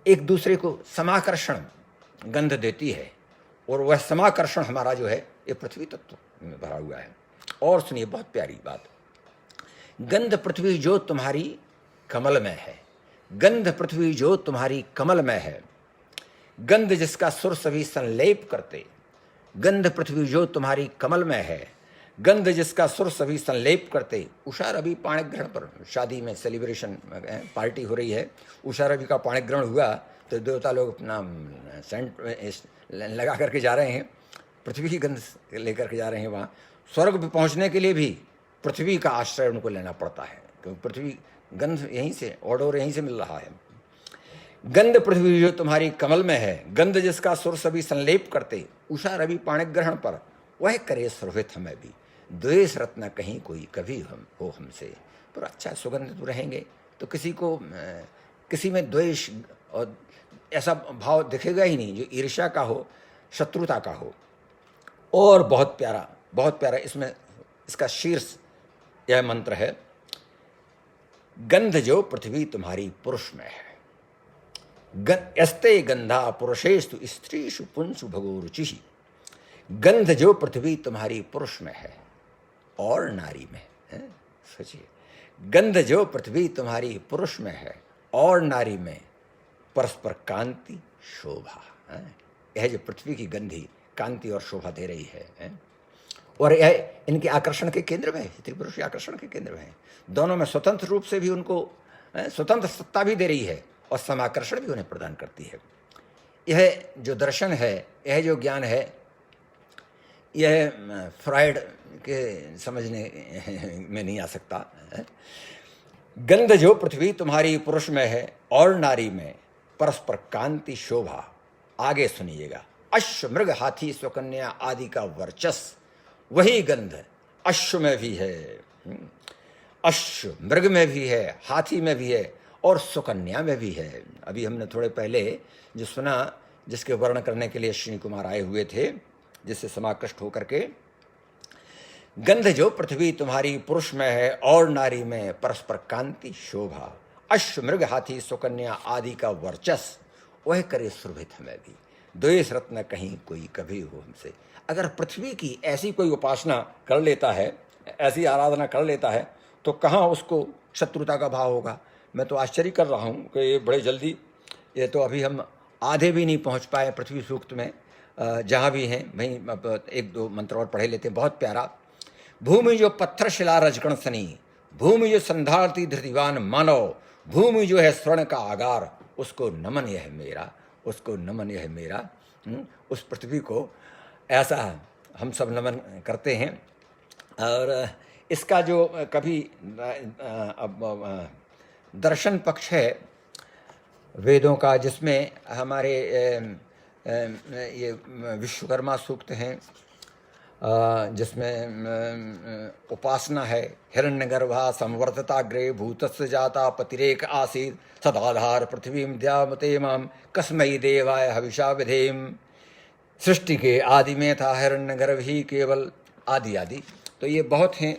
Speaker 1: एक दूसरे को समाकर्षण गंध देती है, और वह समाकर्षण हमारा जो है ये पृथ्वी तत्व में भरा हुआ है। और सुनिए बहुत प्यारी बात, गंध पृथ्वी जो तुम्हारी कमल में है, गंध पृथ्वी जो तुम्हारी कमल में है, गंध जिसका सुर सभी संलेप करते, गंध पृथ्वी जो तुम्हारी कमल में है, गंध जिसका सुर सभी संलेप करते। उषा रवि पाणिग्रहण पर, शादी में सेलिब्रेशन पार्टी हो रही है, उषा रवि का पाणिग्रहण हुआ तो देवता लोग अपना सेंट लगा करके जा रहे हैं, पृथ्वी की गंध लेकर के जा रहे हैं। वहाँ स्वर्ग पे पहुँचने के लिए भी पृथ्वी का आश्रय उनको लेना पड़ता है, क्योंकि पृथ्वी गंध यहीं से, ऑर्डर यहीं से मिल रहा है। गंध पृथ्वी जो तुम्हारी कमल में है, गंध जिसका सुर सभी संलेप करते, उषा रवि पाणिग्रहण पर वह करे सुरभित हमें भी, द्वेष रत्न कहीं कोई कभी हम हो हमसे। पर अच्छा सुगंधित रहेंगे तो किसी को किसी में द्वेष और ऐसा भाव दिखेगा ही नहीं जो ईर्ष्या का हो, शत्रुता का हो। और बहुत प्यारा, बहुत प्यारा, इसमें इसका शीर्ष यह मंत्र है, गंध जो पृथ्वी तुम्हारी पुरुष में है, यस्ते गंधा पुरुषेस्तु स्त्रीषु पुंसु भगो रुचि। गंध जो पृथ्वी तुम्हारी पुरुष में है और नारी में है, सोचिए, गंध जो पृथ्वी तुम्हारी पुरुष में है और नारी में, परस्पर कांति शोभा है। यह जो पृथ्वी की गंधी कांति और शोभा दे रही है, और यह इनके आकर्षण के केंद्र में है, स्त्री पुरुष आकर्षण के केंद्र में है। दोनों में स्वतंत्र रूप से भी उनको स्वतंत्र सत्ता भी दे रही है और समाकर्षण भी उन्हें प्रदान करती है। यह जो दर्शन है, यह जो ज्ञान है, यह फ्राइड के समझने में नहीं आ सकता। गंध जो पृथ्वी तुम्हारी पुरुष में है और नारी में, परस्पर कांति शोभा। आगे सुनिएगा, अश्व मृग हाथी स्वकन्या आदि का वर्चस्व, वही गंध अश्व में भी है, अश्व मृग में भी है, हाथी में भी है और सुकन्या में भी है। अभी हमने थोड़े पहले जो सुना, जिसके वर्ण करने के लिए श्री कुमार आए हुए थे, जिससे समाकृष्ट होकर के, गंध जो पृथ्वी तुम्हारी पुरुष में है और नारी में, परस्पर कांति शोभा। अश्व मृग हाथी सुकन्या आदि का वर्चस्व, वह करे सुरभित हमें भी, द्वेष रत्न कहीं कोई कभी हो हमसे। अगर पृथ्वी की ऐसी कोई उपासना कर लेता है, ऐसी आराधना कर लेता है, तो कहाँ उसको शत्रुता का भाव होगा। मैं तो आश्चर्य कर रहा हूँ कि ये बड़े जल्दी, ये तो अभी हम आधे भी नहीं पहुँच पाए पृथ्वी सूक्त में, जहाँ भी हैं भाई। अब 1-2 मंत्र और पढ़े लेते हैं, बहुत प्यारा। भूमि जो पत्थर शिला रजगण सनी, भूमि जो संधारती धृतिवान मानव, भूमि जो है स्वर्ण का आगार, उसको नमन यह मेरा, उसको नमन यह मेरा। उस पृथ्वी को ऐसा हम सब नमन करते हैं। और इसका जो कभी दर्शन पक्ष है वेदों का, जिसमें हमारे ये विश्वकर्मा सूक्त हैं, जिसमें उपासना है, हिरण्यगर्भा संवर्धताग्रे भूतस्य जाता पतिरेक आसीत् सदाधार पृथ्वीं द्यावते माम कस्मै देवाय हविषा विधेम। सृष्टि के आदि में था हिरण्यगर्भ ही केवल, आदि आदि। तो ये बहुत हैं।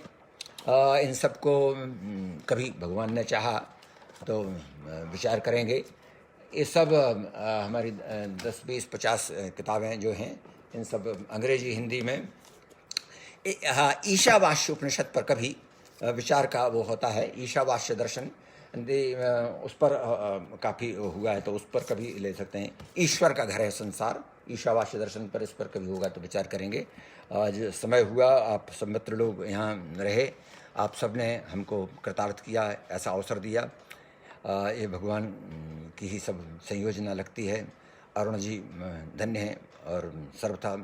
Speaker 1: इन सबको कभी भगवान ने चाहा तो विचार करेंगे। ये सब हमारी 10, 20, 50 किताबें जो हैं, इन सब अंग्रेजी हिंदी में हाँ, ईशावास्य उपनिषद पर कभी विचार का वो होता है, ईशावास्य दर्शन उस पर काफ़ी हुआ है, तो उस पर कभी ले सकते हैं। ईश्वर का घर है संसार, ईशावास्य दर्शन पर, इस पर कभी होगा तो विचार करेंगे। आज समय हुआ, आप सब मित्र लोग यहाँ रहे, आप सब ने हमको कृतार्थ किया, ऐसा अवसर दिया। ये भगवान की ही सब संयोजना लगती है। अरुण जी धन्य हैं, और सर्वथा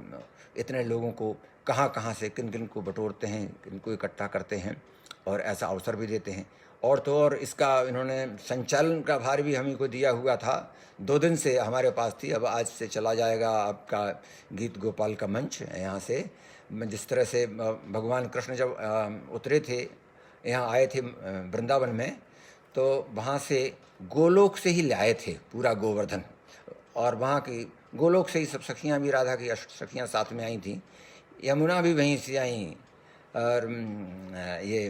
Speaker 1: इतने लोगों को कहाँ कहाँ से किन किन को बटोरते हैं, किन को इकट्ठा करते हैं, और ऐसा अवसर भी देते हैं। और तो और इसका इन्होंने संचालन का भार भी हमी को दिया हुआ था। 2 दिन से हमारे पास थी, अब आज से चला जाएगा आपका गीत गोपाल का मंच। यहाँ से जिस तरह से भगवान कृष्ण जब उतरे थे, यहाँ आए थे वृंदावन में, तो वहाँ से गोलोक से ही लाए थे पूरा गोवर्धन, और वहाँ की गोलोक से ही सब सखियाँ भी, राधा की 8 सखियाँ साथ में आई थीं, यमुना भी वहीं से आई, और ये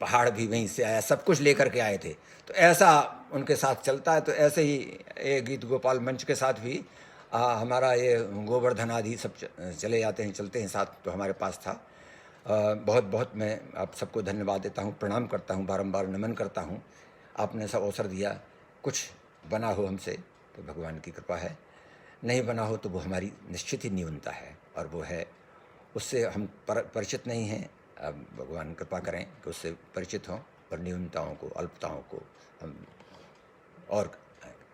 Speaker 1: पहाड़ भी वहीं से आया, सब कुछ लेकर के आए थे। तो ऐसा उनके साथ चलता है। तो ऐसे ही ये गीत गोपाल मंच के साथ भी हमारा ये गोवर्धन आदि सब चले जाते हैं, चलते हैं साथ। तो हमारे पास था। बहुत बहुत मैं आप सबको धन्यवाद देता हूँ, प्रणाम करता हूँ, बारंबार नमन करता हूँ। आपने सब अवसर दिया। कुछ बना हो हमसे तो भगवान की कृपा है, नहीं बना हो तो वो हमारी निश्चित ही न्यूनता है, और वो है, उससे हम परिचित नहीं हैं। अब भगवान कृपा करें कि उससे परिचित हों, और न्यूनताओं को, अल्पताओं को हम और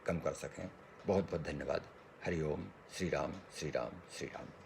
Speaker 1: कम कर सकें। बहुत बहुत धन्यवाद। हरि ओम। श्री राम, श्री राम, श्री राम।